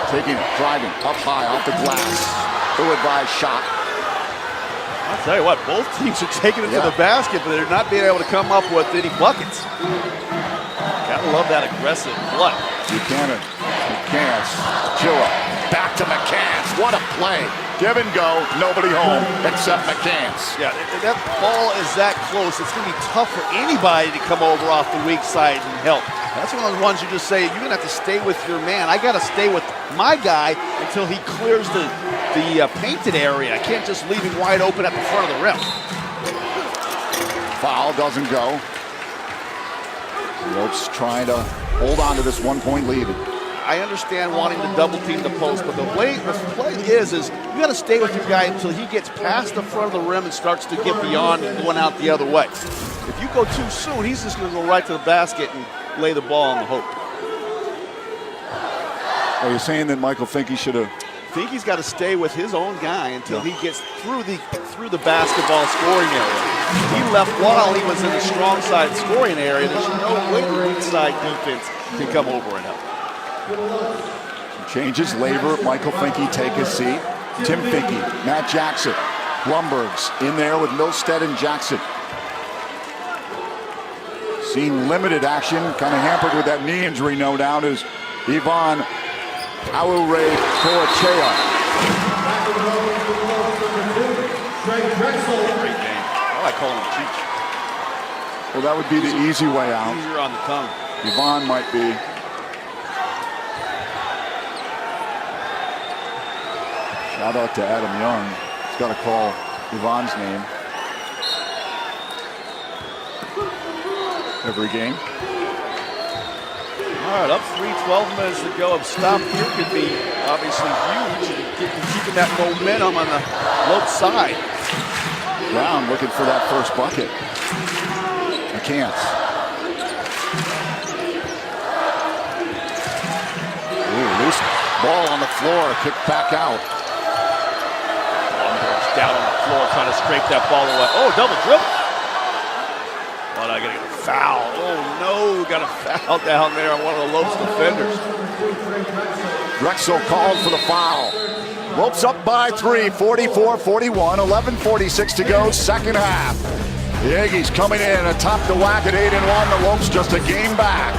taking it, driving, up high, off the glass. Ill-advised shot. I'll tell you what, both teams are taking it to the basket, but they're not being able to come up with any buckets. Gotta love that aggressive play. Buchanan, McCants, Chua, back to McCants. What a play. Give and go, nobody home except McCants. Yeah, if that ball is that close, it's gonna be tough for anybody to come over off the weak side and help. That's one of the ones you just say, you're gonna have to stay with your man. I gotta stay with my guy until he clears the painted area. I can't just leave him wide open at the front of the rim. Foul doesn't go. Lopes trying to hold on to this 1-point lead. I understand wanting to double team the post, but the play is you gotta stay with your guy until he gets past the front of the rim and starts to get beyond and going out the other way. If you go too soon, he's just gonna go right to the basket and lay the ball on the hoop. Are you saying that Michael Finke should have? Finke's got to stay with his own guy until he gets through the basketball scoring area. He left while he was in the strong side scoring area. There's no way the weak side defense can come over and help. Changes, Laver, Michael Finke take his seat. Tim Finke, Matt Jackson, Blumberg's in there with Milstead and Jackson. Seen limited action, kind of hampered with that knee injury, no doubt, is Ivan Aure Coachea. Great game. I like calling him Cheech. Well, that would be the easy way out. Easier on the tongue. Ivan might be. Shout out to Adam Young. He's got to call Ivan's name every game. All right, up 3, 12 minutes to go. A stop here could be obviously huge and keeping that momentum on the low side. Brown looking for that first bucket. McCants. Ooh, loose ball on the floor, kicked back out. Down on the floor trying to scrape that ball away. Oh, double dribble. Oh, I gotta get a foul. Oh no, got a foul down there on one of the Lopes defenders. Drexel called for the foul. Lopes up by 3, 44-41, 11:46 to go, second half. The Aggies coming in atop the WAC at 8-1. The Lopes just a game back.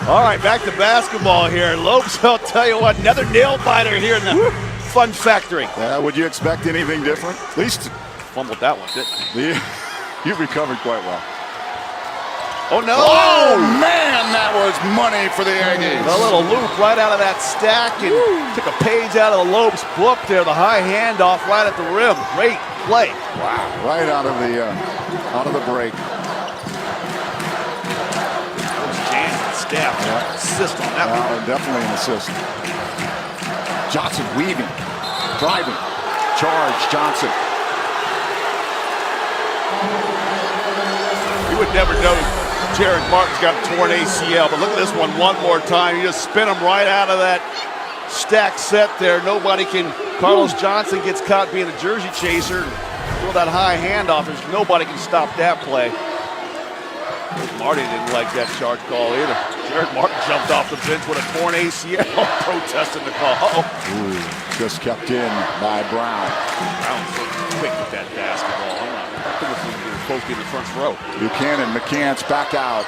All right, back to basketball here. Lopes, I'll tell you what, another nail biter here in the Fun Factory. Would you expect anything different? At least fumbled that one, didn't I? You recovered quite well. Oh no! Oh man, that was money for the Aggies. A little loop right out of that stack and took a page out of the Lopes book there. The high handoff right at the rim. Great play. Wow! Right out of the break. Staff, assist on that one. Definitely an assist. Johnson weaving, driving, charge, Johnson. You would never know Jared Martin's got a torn ACL, but look at this one more time. You just spin him right out of that stack set there. Nobody can, Carlos Johnson gets caught being a jersey chaser and throw that high handoff. There's nobody can stop that play. Marty didn't like that charge call either. Jared Martin jumped off the bench with a torn ACL, protesting the call. Ooh, just kept in by Brown. Brown's so quick with that basketball. I think he was supposed to be in the front row. Buchanan, McCants back out.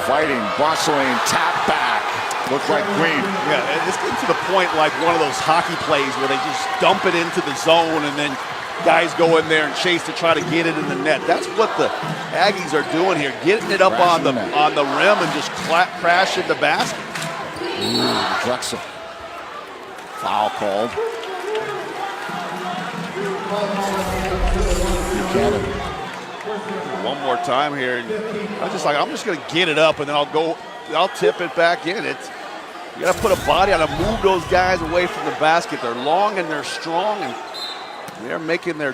Fighting, bustling, tap back. Looks like Queen. Yeah, it's getting to the point like one of those hockey plays where they just dump it into the zone and then guys go in there and chase to try to get it in the net. That's what the Aggies are doing here, getting it up on the rim and just crashing the basket. Ooh, Drexel. Foul called. Buchanan. One more time here. I'm just going to get it up and then I'll tip it back in. You got to put a body on and move those guys away from the basket. They're long and they're strong, and they're making their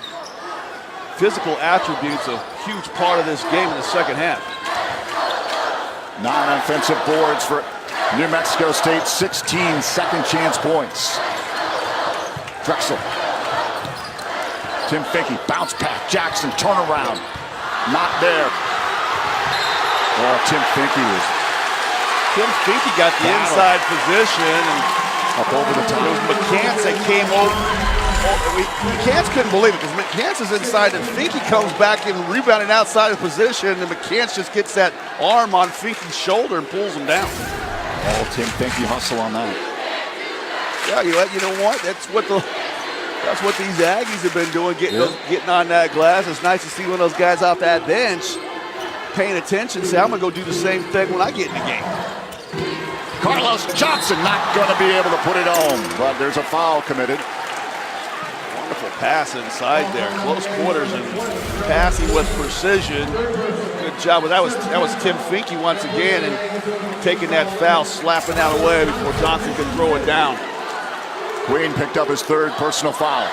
physical attributes a huge part of this game in the second half. 9 offensive boards for New Mexico State, 16 second chance points. Drexel. Tim Finke, bounce pass. Jackson, turnaround. Not there. Oh, Tim Finke got the inside position. And up over the top. It was McCants that came over. McCants couldn't believe it because McCants is inside and Finke comes back and rebounding outside of position, and McCants just gets that arm on Finke's shoulder and pulls him down. Oh, Tim Finke hustle on that. Yeah, you know what? That's what these Aggies have been doing, getting on that glass. It's nice to see one of those guys off that bench paying attention, say, I'm going to go do the same thing when I get in the game. Carlos Johnson not going to be able to put it home, but there's a foul committed. Wonderful pass inside there, close quarters and passing with precision. Good job. But that was Tim Finke once again, and taking that foul, slapping that away before Johnson could throw it down. Queen picked up his third personal foul.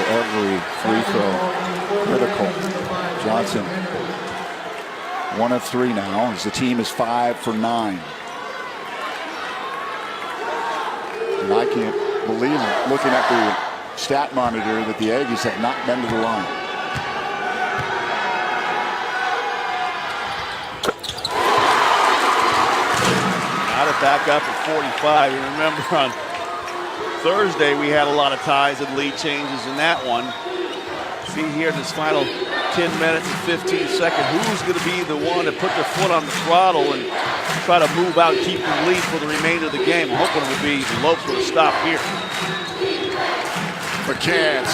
Every free throw critical. Johnson 1 of 3 now as the team is 5 for 9. And I can't believe it, looking at the stat monitor, that the Aggies have not been to the line. Out of back up at 45. You remember on Thursday we had a lot of ties and lead changes in that one. See here this final 10 minutes and 15 seconds, who's going to be the one to put their foot on the throttle and try to move out and keep the lead for the remainder of the game. I'm hoping it would be the Lopes would have stopped here. McCants.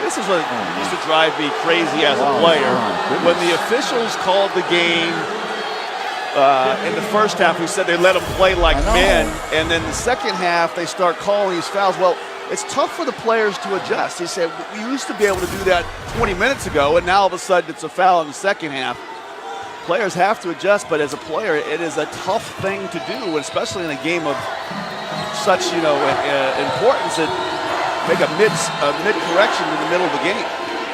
This is what used to drive me crazy as a player. When the officials called the game in the first half, we said they let them play like men, and then the second half they start calling these fouls. Well, it's tough for the players to adjust. They said we used to be able to do that 20 minutes ago, and now all of a sudden it's a foul in the second half. Players have to adjust, but as a player, it is a tough thing to do, especially in a game of such importance, that make a mid correction in the middle of the game.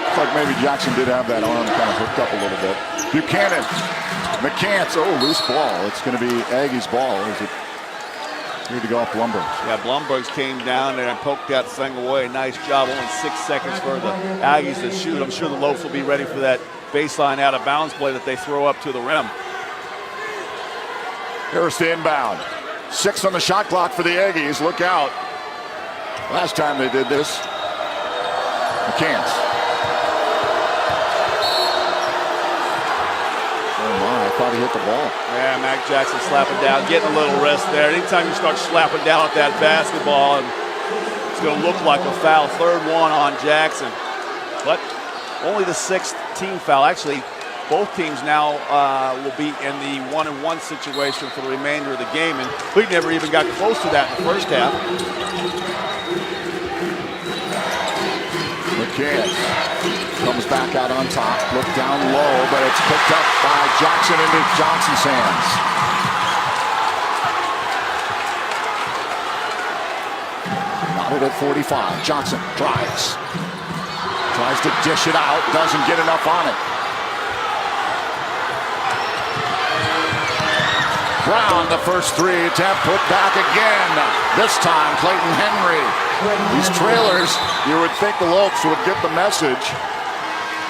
Looks like maybe Jackson did have that arm kind of hooked up a little bit. Buchanan, McCants, loose ball. It's going to be Aggie's ball. Is it? Here to go off Blumberg. Yeah, Blumberg came down there and poked that thing away. Nice job. Only 6 seconds for the Aggies to shoot. I'm sure the Lopes will be ready for that baseline out of bounds play that they throw up to the rim. Harris to inbound. 6 on the shot clock for the Aggies. Look out. Last time they did this, McCants. I thought he hit the ball. Yeah, Mac Jackson slapping down, getting a little rest there. Anytime you start slapping down at that basketball, and it's going to look like a foul. Third one on Jackson. But only the 6th team foul. Actually, both teams now will be in the 1-and-1 situation for the remainder of the game, and we never even got close to that in the first half. McCants comes back out on top, look down low, but it's picked up by Jackson into Johnson's hands. Knotted at 45. Johnson drives. Tries to dish it out, doesn't get enough on it. Brown, the first 3 attempt, put back again. This time, Clayton Henry. These trailers, you would think the Lopes would get the message.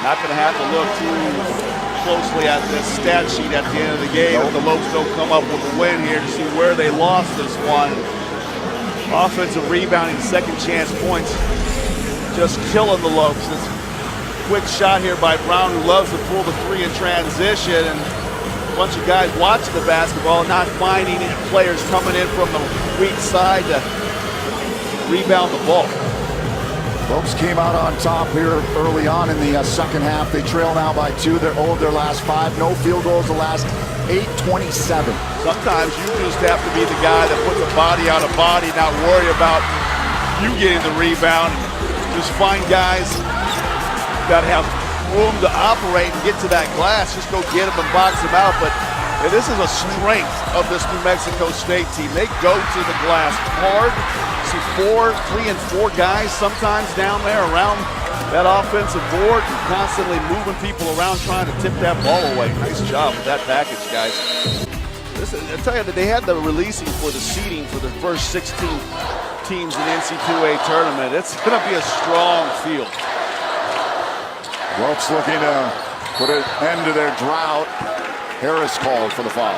Not going to have to look too closely at this stat sheet at the end of the game if the Lopes don't come up with a win here to see where they lost this one. Offensive rebounding, second chance points, just killing the Lopes. quick shot here by Brown, who loves to pull the three in transition, and a bunch of guys watching the basketball, not finding players coming in from the weak side to rebound the ball. Folks came out on top here early on in the second half. They trail now by 2. They're 0 of their last 5. No field goals the last 8:27. Sometimes you just have to be the guy that puts a body on a body, not worry about you getting the rebound. Just find guys that have room to operate and get to that glass. Just go get them and box them out. But this is a strength of this New Mexico State team. They go to the glass hard. See 3 and 4 guys sometimes down there around that offensive board and constantly moving people around trying to tip that ball away. Nice job with that package, guys. I tell you that they had the releasing for the seeding for the first 16 teams in the NC2A tournament. It's going to be a strong field. Wilkes looking to put an end to their drought. Harris called for the foul.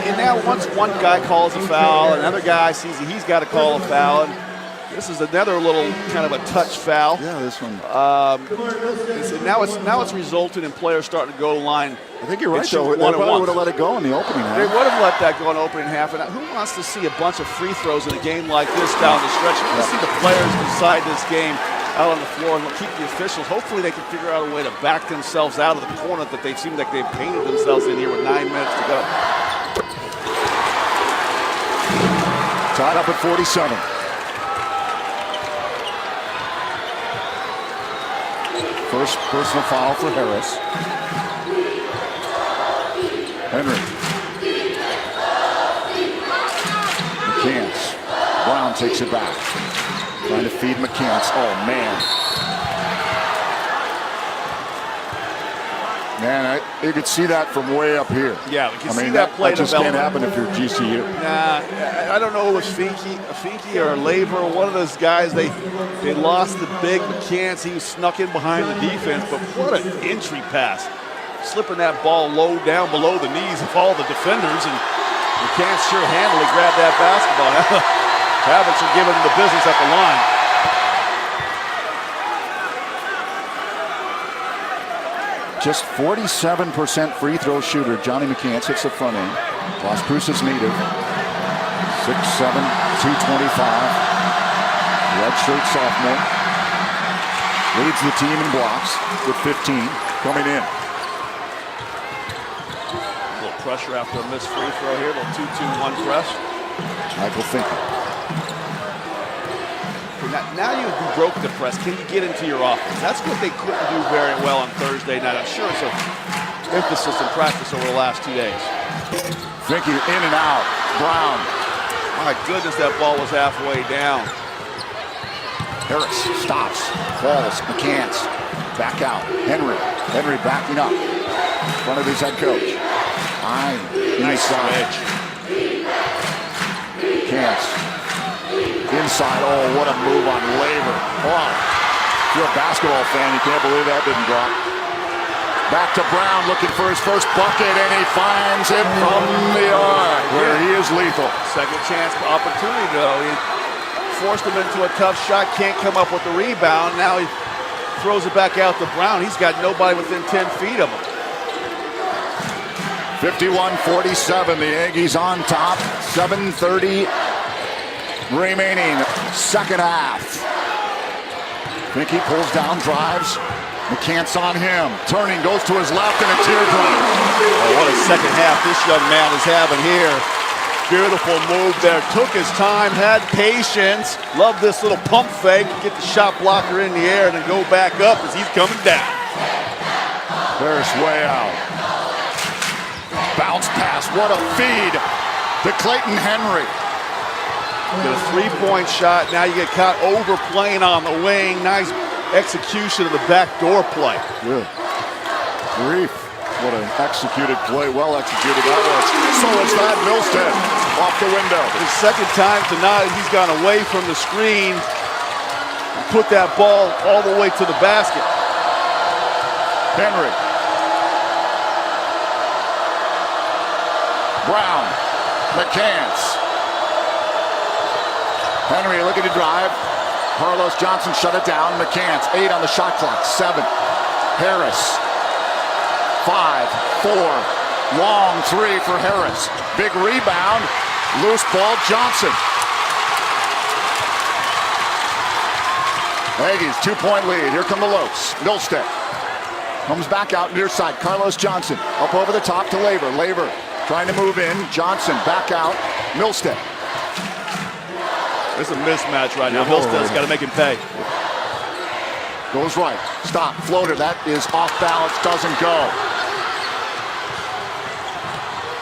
And now once one guy calls a foul, another guy sees that he's got to call a foul. And this is another little kind of a touch foul. Yeah, this one. Now it's resulted in players starting to go to the line. I think you're right, though. They probably would have let it go in the opening half. They would have let that go in the opening half. And who wants to see a bunch of free throws in a game like this down the stretch? You want to see the players decide this game out on the floor and keep the officials. Hopefully they can figure out a way to back themselves out of the corner that they seem like they've painted themselves in here with 9 minutes to go. Tied up at 47. First personal foul for Harris. Henry. McCants. Brown takes it back. Trying to feed McCants. Oh, man. Man, you could see that from way up here. Yeah, we can see that play just can't happen if you're GCU. Nah, I don't know if it was Finke or Laver, one of those guys. They lost the big McCants. He was snuck in behind the defense, but what an entry pass. Slipping that ball low down below the knees of all the defenders, and McCants sure handily grabbed that basketball. Habits are giving the business at the line. Just 47% free throw shooter. Johnny McCants hits the front end. Las Cruces native. 6'7", 225. Redshirt sophomore. Leads the team in blocks with 15 coming in. A little pressure after a missed free throw here. A little 2-2-1 press. Michael Finke. Now you've broken the press. Can you get into your offense? That's what they couldn't do very well on Thursday night. I'm sure it's an emphasis in practice over the last 2 days. Finke in and out. Brown. My goodness, that ball was halfway down. Harris stops. Falls. McCants. Back out. Henry backing up. In front of his head coach. Nice edge. McCants. Inside, oh, what a move on Laver. Oh, if you're a basketball fan, you can't believe that didn't drop. Back to Brown, looking for his first bucket, and he finds it from the arc, where he is lethal. Second chance opportunity, though. He forced him into a tough shot, can't come up with the rebound. Now he throws it back out to Brown. He's got nobody within 10 feet of him. 51-47, the Aggies on top, 7:30 remaining, second half. Finke pulls down, drives. McCants on him. Turning, goes to his left, and a teardrop. Oh, what a second half this young man is having here. Beautiful move there. Took his time, had patience. Love this little pump fake. Get the shot blocker in the air and then go back up as he's coming down. Harris way out. Bounce pass. What a feed to Clayton Henry. Get a three-point shot. Now you get caught overplaying on the wing. Nice execution of the backdoor play. Good grief. What an executed play. Well executed that was. So is that Milstead off the window. His second time tonight, he's gone away from the screen and put that ball all the way to the basket. Henry. Brown. McCants. Henry looking to drive. Carlos Johnson shut it down. McCants, 8 on the shot clock, 7. Harris. 5-4. Long three for Harris. Big rebound. Loose ball, Johnson. Aggies, 2-point lead. Here come the Lopes. Milstead comes back out near side. Carlos Johnson up over the top to Laver. Laver trying to move in. Johnson back out. Milstead. It's a mismatch right now. Milstead's got to make him pay. Goes right. Stop. Floater. That is off balance. Doesn't go.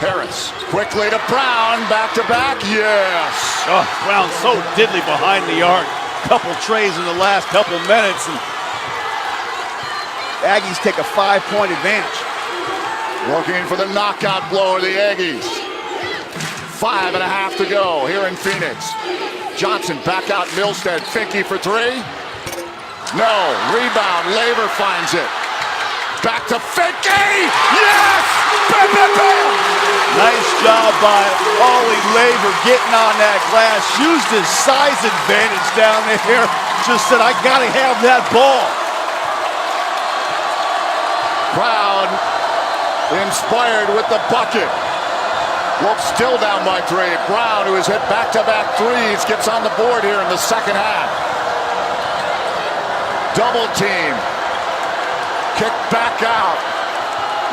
Harris quickly to Brown. Back to back. Yes. Oh, Brown so diddly behind the arc. Couple trays in the last couple minutes, and Aggies take a 5-point advantage. Looking for the knockout blow of the Aggies. 5.5 to go here in Phoenix. Johnson back out. Milstead. Finke for three. No. Rebound. Laver finds it. Back to Finke. Yes! Bam, bam, bam! Nice job by Ollie Laver getting on that glass. Used his size advantage down there. Just said, I got to have that ball. Crowd inspired with the bucket. Lopes still down by three. Brown, who has hit back-to-back threes, gets on the board here in the second half. Double team. Kick back out.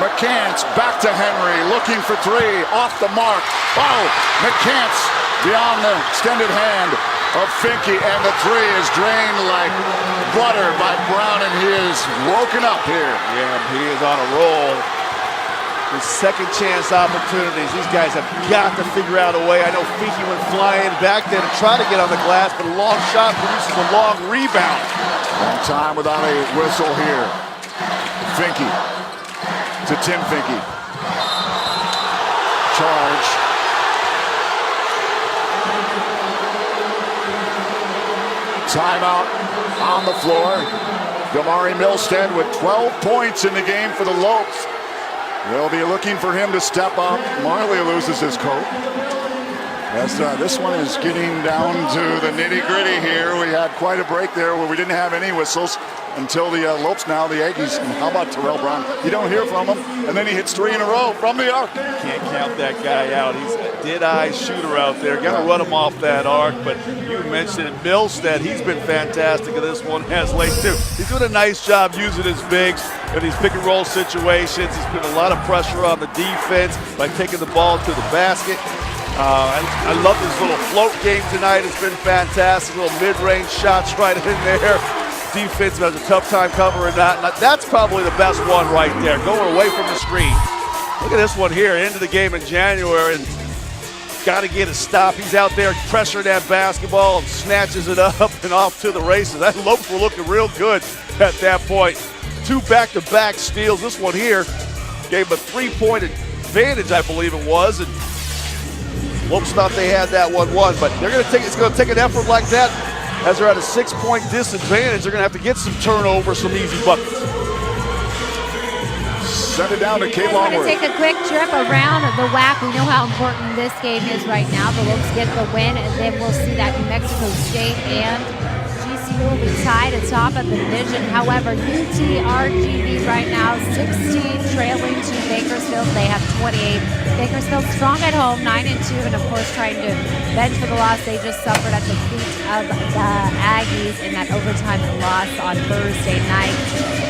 McCants back to Henry, looking for three, off the mark. Oh, McCants beyond the extended hand of Finke, and the three is drained like butter by Brown, and he is woken up here. Yeah, he is on a roll. His second chance opportunities. These guys have got to figure out a way. I know Finke went flying back there to try to get on the glass, but a long shot produces a long rebound. Long time without a whistle here. Finke to Tim Finke. Charge. Timeout on the floor. Damari Milstead with 12 points in the game for the Lopes. They'll be looking for him to step up. Marley loses his coat. As this one is getting down to the nitty-gritty here. We had quite a break there where we didn't have any whistles until the Lopes, now the Aggies. And how about Terrell Brown? You don't hear from him, and then he hits three in a row from the arc. Can't count that guy out. He's a dead-eye shooter out there. Got to run him off that arc, but you mentioned it. Milstead, he's been fantastic in this one as late too. He's doing a nice job using his bigs in these pick-and-roll situations. He's put a lot of pressure on the defense by taking the ball to the basket. I love this little float game tonight. It's been fantastic. Little mid-range shots right in there. Defense has a tough time covering that. That's probably the best one right there, going away from the screen. Look at this one here, into the game in January, and got to get a stop. He's out there pressuring that basketball and snatches it up and off to the races. That Lopes were looking real good at that point. 2 back-to-back steals. This one here gave him a 3-point advantage, I believe it was, and Lopes thought they had that one won, but it's going to take an effort like that. As they're at a 6-point disadvantage, they're going to have to get some turnovers, some easy buckets. Send it down to Kate We're going Longworth. to take a quick trip around the WAC. We know how important this game is right now. The Lopes get the win, and then we'll see that New Mexico State and GCU will be tied atop of the division. However, UTRGV right now 16, trailing to Bakersfield. They have 28. Bakersfield strong at home, 9-2, and of course trying to bench for the loss they just suffered at the feet of the Aggies in that overtime loss on Thursday night.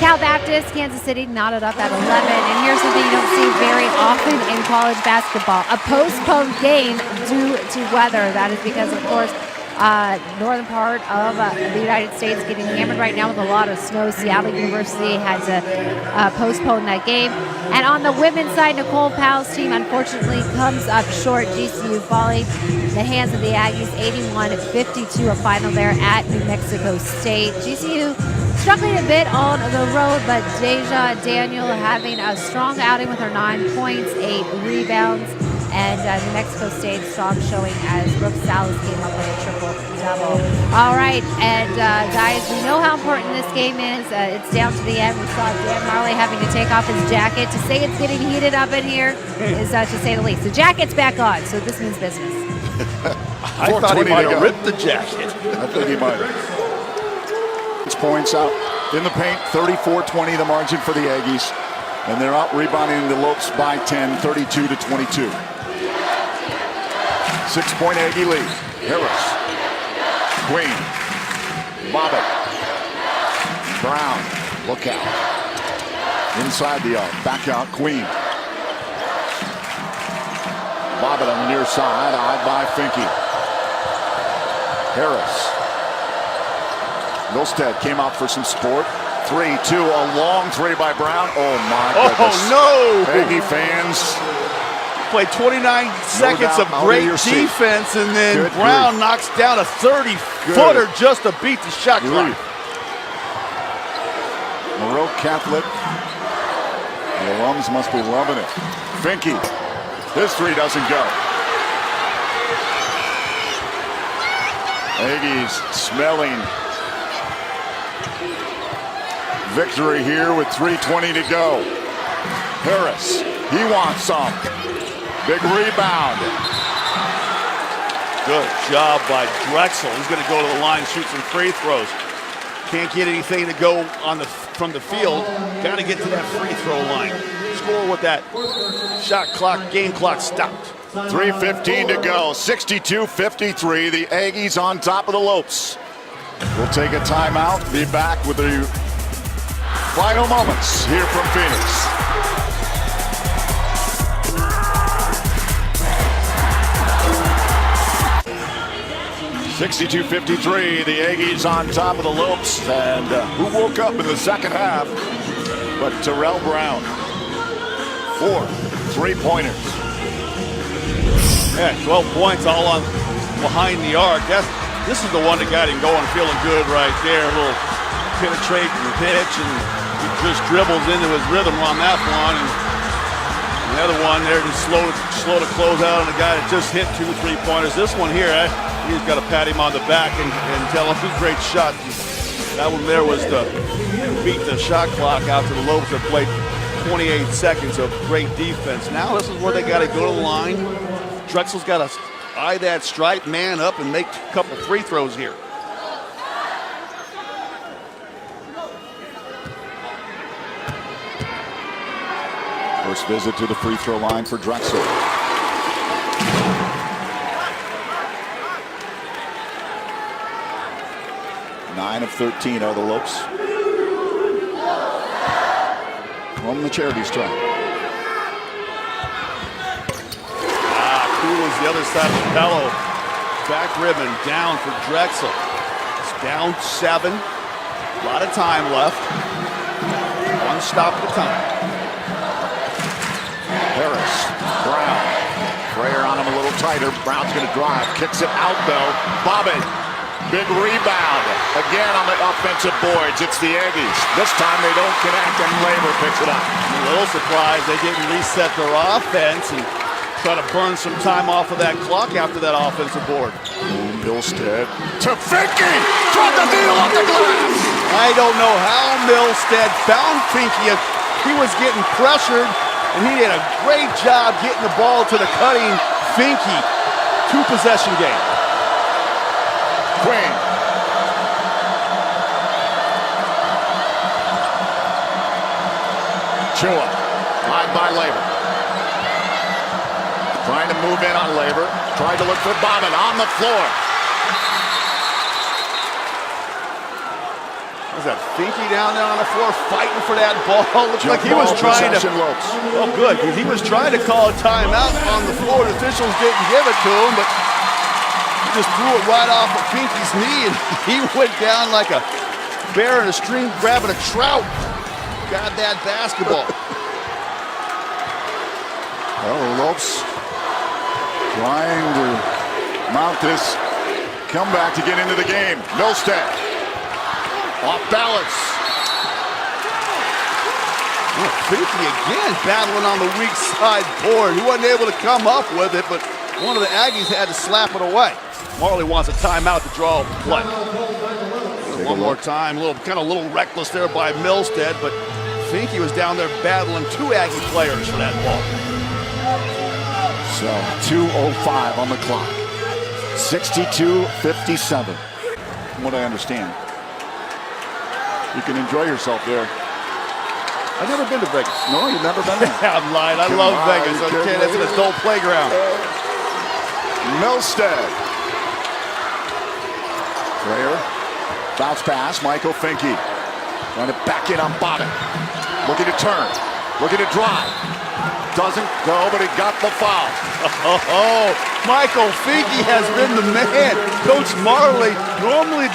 Cal Baptist, Kansas City knotted up at 11, and here's something you don't see very often in college basketball: a postponed game due to weather. That is because, of course, northern part of the United States getting hammered right now with a lot of snow. Seattle University had to postpone that game. And on the women's side, Nicole Powell's team unfortunately comes up short. GCU falling in the hands of the Aggies, 81-52, a final there at New Mexico State. GCU struggling a bit on the road, but Deja Daniel having a strong outing with her 9 points, 8 rebounds. And New Mexico State strong showing as Brooke Salas came up with a triple-double. All right, and guys, we know how important this game is. It's down to the end. We saw Dan Marley having to take off his jacket. To say it's getting heated up in here is to say the least. The jacket's back on, so this means business. I thought he might have ripped the jacket. I think he might have. Points out in the paint, 34-20 the margin for the Aggies. And they're out rebounding the Lopes by 10, 32-22. 6-point Aggie lead. Harris. Queen. Bobbitt. Brown. Look out. Inside the arc. Back out. Queen. Bobbitt on the near side. Eyed by Finke. Harris. Milstead came out for some support. 3-2, a long three by Brown. Oh my goodness. Oh no! Aggie fans. Played 29 seconds of great defense, and then Brown knocks down a 30-footer just to beat the shot clock. Monroe Catholic. The alums must be loving it. Finke. His three doesn't go. Aggies smelling victory here with 3:20 to go. Harris, he wants some. Big rebound. Good job by Drexel. He's going to go to the line, shoot some free throws. Can't get anything to go from the field. Got to get to that free throw line. Score with that shot clock, game clock stopped. 3:15 to go. 62-53. The Aggies on top of the Lopes. We'll take a timeout. Be back with the final moments here from Phoenix. (62-53). The Aggies on top of the Lopes, and who woke up in the second half but Terrell Brown. 4 3-pointers. Yeah, 12 points all on behind the arc. This is the one that got him going, feeling good right there. A little penetrating pitch, and he just dribbles into his rhythm on that one. And the other one there, just slow to close out on a guy that just hit 2 3-pointers. This one here, he's got to pat him on the back and tell him it's a great shot. That one there was to beat the shot clock out to the Lopes that played 28 seconds of great defense. Now this is where they got to go to the line. Drexel's got to eye that stripe, man up, and make a couple free throws here. First visit to the free throw line for Drexel. Nine of 13 are the Lopes. From the charity stripe. Cool is the other side of the bellow. Back ribbon down for Drexel. It's down 7. A lot of time left. One stop at a time. Harris, Brown. Frayer on him a little tighter. Brown's going to drive. Kicks it out though. Bobbitt. Big rebound. Again on the offensive boards. It's the Aggies. This time they don't connect and Labor picks it up. I'm a little surprised they didn't reset their offense and try to burn some time off of that clock after that offensive board. Milstead to Finke. Tried the deal off the glass. I don't know how Milstead found Finke. He was getting pressured, and he did a great job getting the ball to the cutting Finke. 2-possession game. Queen. Chua. Tied by Labor. Trying to move in on Labor. Tried to look for Bobbitt on the floor. Was that Finke down there on the floor fighting for that ball? Looked like he was trying to. Oh, good, because he was trying to call a timeout on the floor. The officials didn't give it to him, but he just threw it right off of Finke's knee, and he went down like a bear in a stream grabbing a trout. Got that basketball. Well, the Lopes trying to mount this comeback to get into the game. Milstead. Off balance. Finke again battling on the weak side board. He wasn't able to come up with it, but one of the Aggies had to slap it away. Marley wants a timeout to draw a play. One more time, kind of a little reckless there by Milstead, but Finke was down there battling 2 Aggie players for that ball. So 2:05 on the clock. 62-57. From what I understand, You can enjoy yourself there. I've never been to Vegas. No, you've never been there. I'm lying. I Come love on, Vegas. you Okay, kidding that's me? an adult playground. Milstead. Frayer. Bounce pass. Michael Finke. Trying to back in on bottom. Looking to turn. Looking to drive. Doesn't go, but he got the foul. Oh, Michael Finke has been the man. Coach Marley normally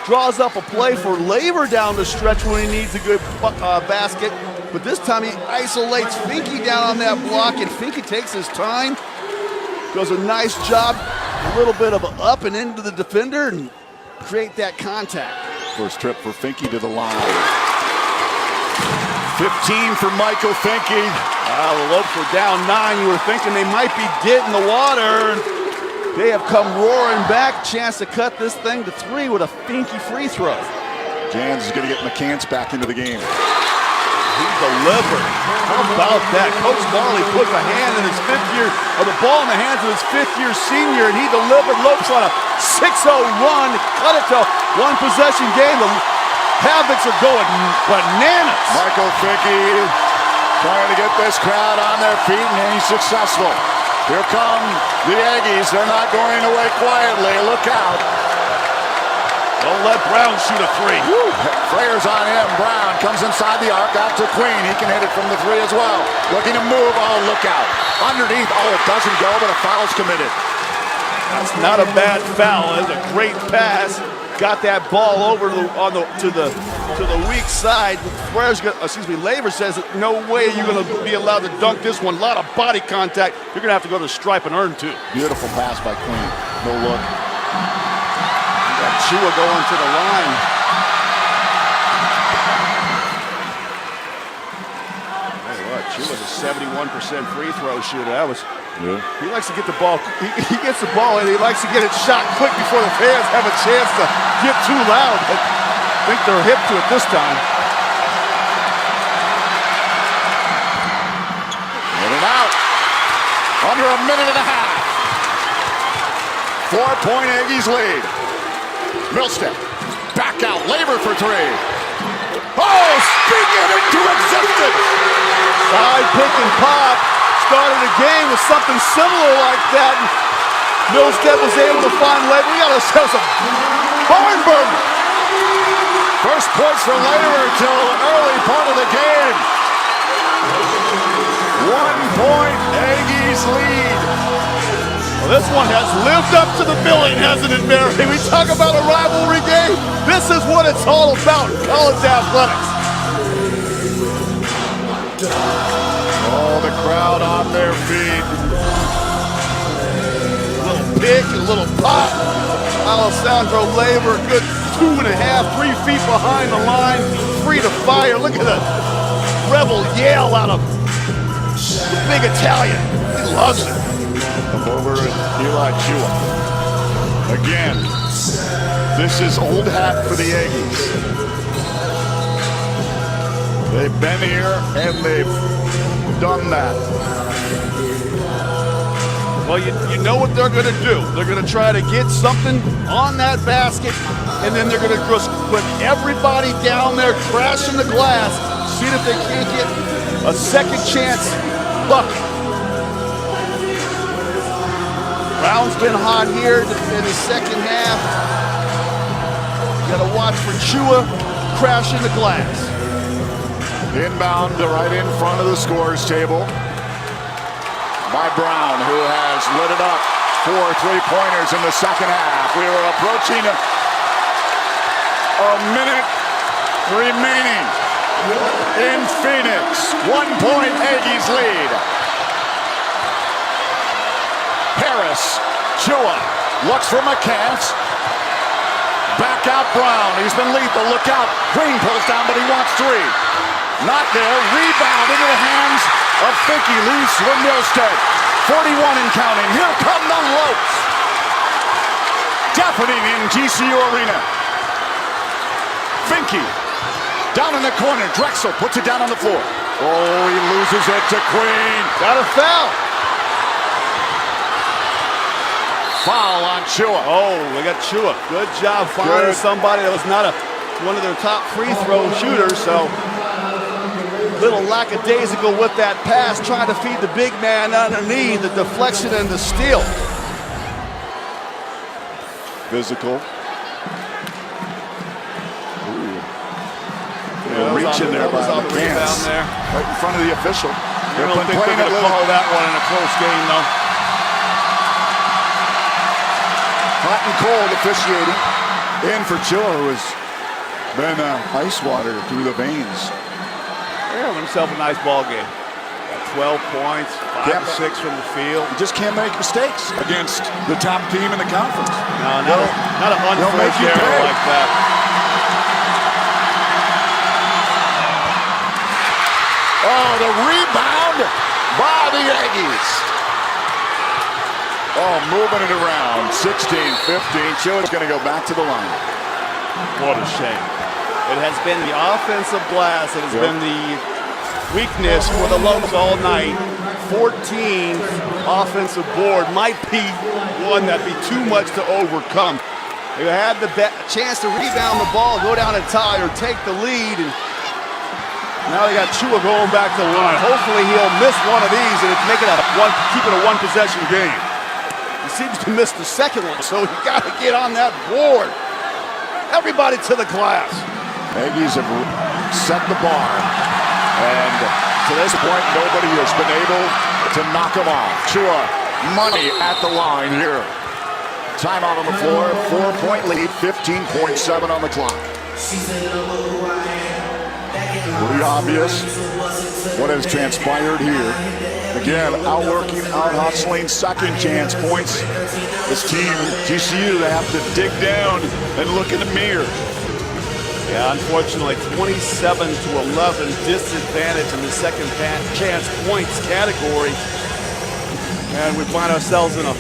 draws up a play for Labor down the stretch when he needs a good basket. But this time he isolates Finke down on that block, and Finke takes his time. Does a nice job, a little bit of a up and into the defender, and create that contact. First trip for Finke to the line. 15 for Michael Finke. The Lopes were down 9. You were thinking they might be dead in the water. They have come roaring back. Chance to cut this thing to 3 with a Finke free throw. Jans is going to get McCants back into the game. He delivered. How about that? Coach Marley puts a hand in his 5th year, or the ball in the hands of his 5th year senior, and he delivered. Lopes on a 6-0 run, cut it to one possession game. The Havocs are going bananas. Michael Finke trying to get this crowd on their feet, and he's successful. Here come the Aggies. They're not going away quietly. Look out. Don't let Brown shoot a 3. Woo. Frayer's on him. Brown comes inside the arc, out to Queen. He can hit it from the 3 as well. Looking to move. Oh, look out. Underneath. Oh, it doesn't go, but a foul's committed. That's not a bad foul. It's a great pass. Got that ball over to the weak side. Labor says no way you're going to be allowed to dunk this one. A lot of body contact. You're going to have to go to the stripe and earn 2. Beautiful pass by Queen. No look. Got Chua going to the line. Chua's a 71% free throw shooter. That was. Yeah. He likes to get the ball. He gets the ball and he likes to get it shot quick before the fans have a chance to get too loud. But I think they're hip to it this time. In and out. Under a minute and a half. 4-point Aggies lead. Milstead. Back out. Labor for 3. Oh, speak it into existence. Side pick and pop. Started a game with something similar like that. Milstead was able to find Labor. We got ourselves a barn burner. First points for Labor until early part of the game. 1-point Aggies lead. Well, this one has lived up to the billing, hasn't it, Mary? We talk about a rivalry game. This is what it's all about in college athletics. Oh, the crowd on their feet. A little pick, a little pop. Alessandro Labor, good 2.5, 3 feet behind the line, free to fire. Look at the rebel yell out of the big Italian. He loves it. Up over Eli Chua. Again, this is old hat for the Aggies. They've been here and they've done that. Well, you know what they're going to do. They're going to try to get something on that basket, and then they're going to just put everybody down there, crashing the glass, see if they can't get a second chance bucket. Brown's been hot here in the second half. You got to watch for Chua crashing the glass. Inbound right in front of the scores table by Brown, who has lit it up. 4 3-pointers in the second half. We were approaching a minute remaining in Phoenix. 1-point Aggies lead. Harris, Chua, looks for McCants. Back out Brown. He's been lethal. Look out. Green pulls down, but he wants 3. Not there. Rebound into the hands of Finke. Leaves for Milstead. 41 and counting. Here come the Lopes. Deafening in GCU Arena. Finke down in the corner. Drexel puts it down on the floor. Oh, he loses it to Queen. Got a foul. Foul on Chua. Oh, we got Chua. Good job finding somebody that was not a one of their top free throw shooters, so little lackadaisical with that pass, trying to feed the big man underneath, the deflection and the steal. Physical. Reach in there by McCants. Right in front of the official. I don't think they're going to call that one in a close game, though. Hot and cold officiating. In for Chua, who has been ice water through the veins. They're having themselves a nice ball game. 12 points, 5 to 6 from the field. You just can't make mistakes against the top team in the conference. No, not an unforced error like that. Oh, the rebound by the Aggies. Oh, moving it around. 16-15. Chua's going to go back to the line. What a shame. It has been the offensive glass. It has been the weakness for the Lobes all night. 14 offensive board might be one that'd be too much to overcome. They had the chance to rebound the ball, go down and tie or take the lead, and now they got Chua going back to the line. Hopefully he'll miss one of these and keep it a one-possession game. He seems to miss the second one, so you got to get on that board. Everybody to the glass. Aggies have set the bar, and to this point, nobody has been able to knock them off. Chua, money at the line here. Timeout on the floor, 4-point lead, 15.7 on the clock. Pretty obvious what has transpired here. Again, outworking, out-hustling, second chance points. This team, GCU, they have to dig down and look in the mirror. Yeah, unfortunately, 27-11 disadvantage in the second chance points category. And we find ourselves in a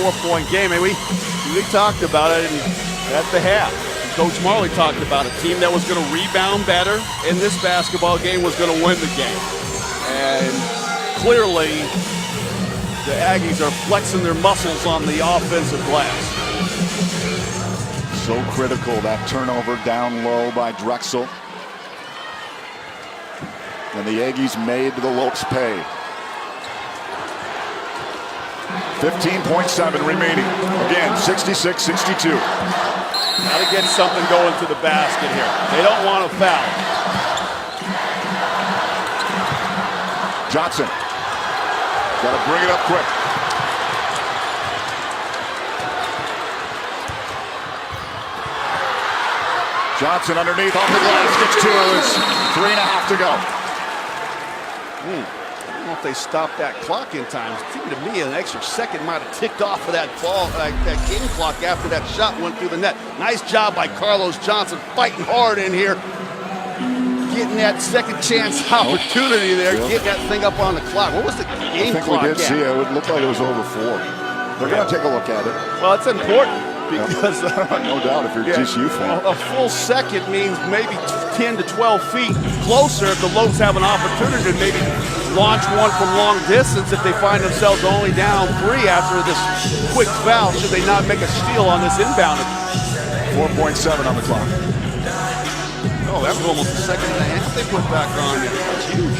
4-point game. And we talked about it at the half. Coach Marley talked about a team that was going to rebound better in this basketball game was going to win the game. And clearly, the Aggies are flexing their muscles on the offensive glass. So critical, that turnover down low by Drexel. And the Aggies made the Lopes pay. 15.7 remaining. Again, 66-62. Got to get something going to the basket here. They don't want to foul. Johnson. Got to bring it up quick. Johnson underneath off the glass, gets 2. It's 3.5 to go. I don't know if they stopped that clock in time. It seemed to me an extra second might have ticked off of that ball, that game clock after that shot went through the net. Nice job by Carlos Johnson, fighting hard in here, getting that second chance opportunity there, getting that thing up on the clock. What was the game clock? I think we did see it. It would look like it was over 4. They're going to take a look at it. Well, it's important. Because no doubt if you're a GCU fan. A full second means maybe 10 to 12 feet closer if the Lopes have an opportunity to maybe launch one from long distance if they find themselves only down 3 after this quick foul, should they not make a steal on this inbound. 4.7 on the clock. Oh, that was almost a second and a half they put back on you. That's huge.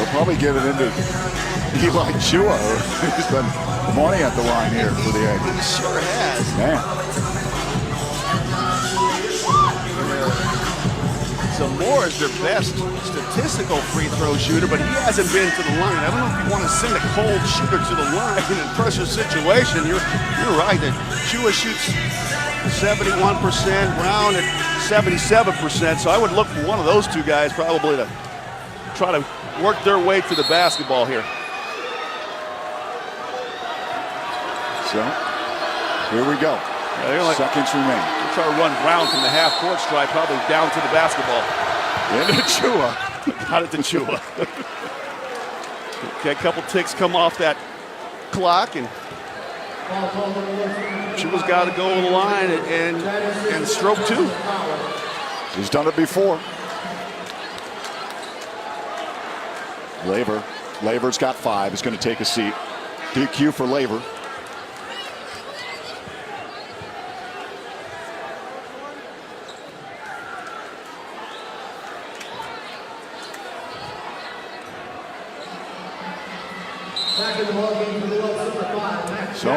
Probably give it into Eli Chua. He's been money at the line here for the Aggies. Sure has. Man. Zamora is their best statistical free throw shooter, but he hasn't been to the line. I don't know if you want to send a cold shooter to the line in a pressure situation. You're right that Chua shoots 71%, Brown at 77%. So I would look for one of those two guys probably to try to work their way to the basketball here. So, here we go. Seconds remain. They try to run Brown from the half-court stripe, probably down to the basketball. Into Chua. Got it to Chua. Okay, a couple ticks come off that clock, and Chua's got to go on the line and stroke 2. He's done it before. Laver's got 5. He's going to take a seat. DQ for Laver. So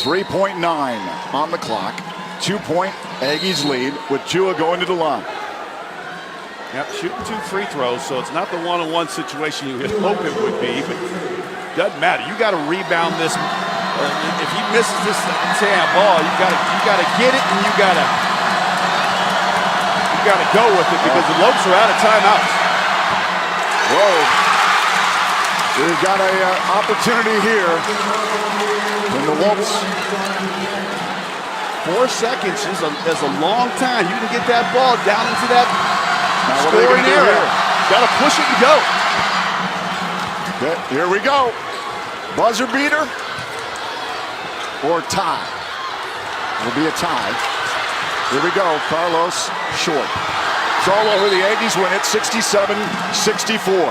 3.9 on the clock. 2-point Aggies lead with Chua going to the line. Yep, shooting 2 free throws, so it's not the one-on-one situation you would hope it would be, but it doesn't matter. You got to rebound this. If he misses this ball, you got to get it, and you got to go with it because the Lopes are out of timeouts. Whoa! We've got an opportunity here from the Lopes. 4 seconds is a long time. You can get that ball down into that scoring area. Got to push it and go. Okay, here we go. Buzzer beater or tie. It'll be a tie. Here we go. Carlos short. It's all over. The Aggies win it 67-64.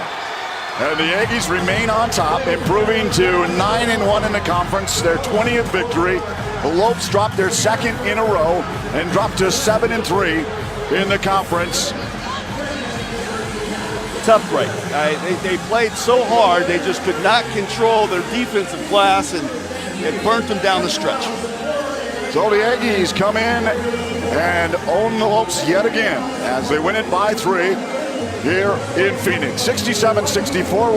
And the Aggies remain on top, improving to 9-1 in the conference, their 20th victory. The Lopes dropped their 2nd in a row and dropped to 7-3 in the conference. Tough break. They played so hard, they just could not control their defensive glass, and it burnt them down the stretch. So the Aggies come in and own the Lopes yet again as they win it by 3 here in Phoenix. 67-64.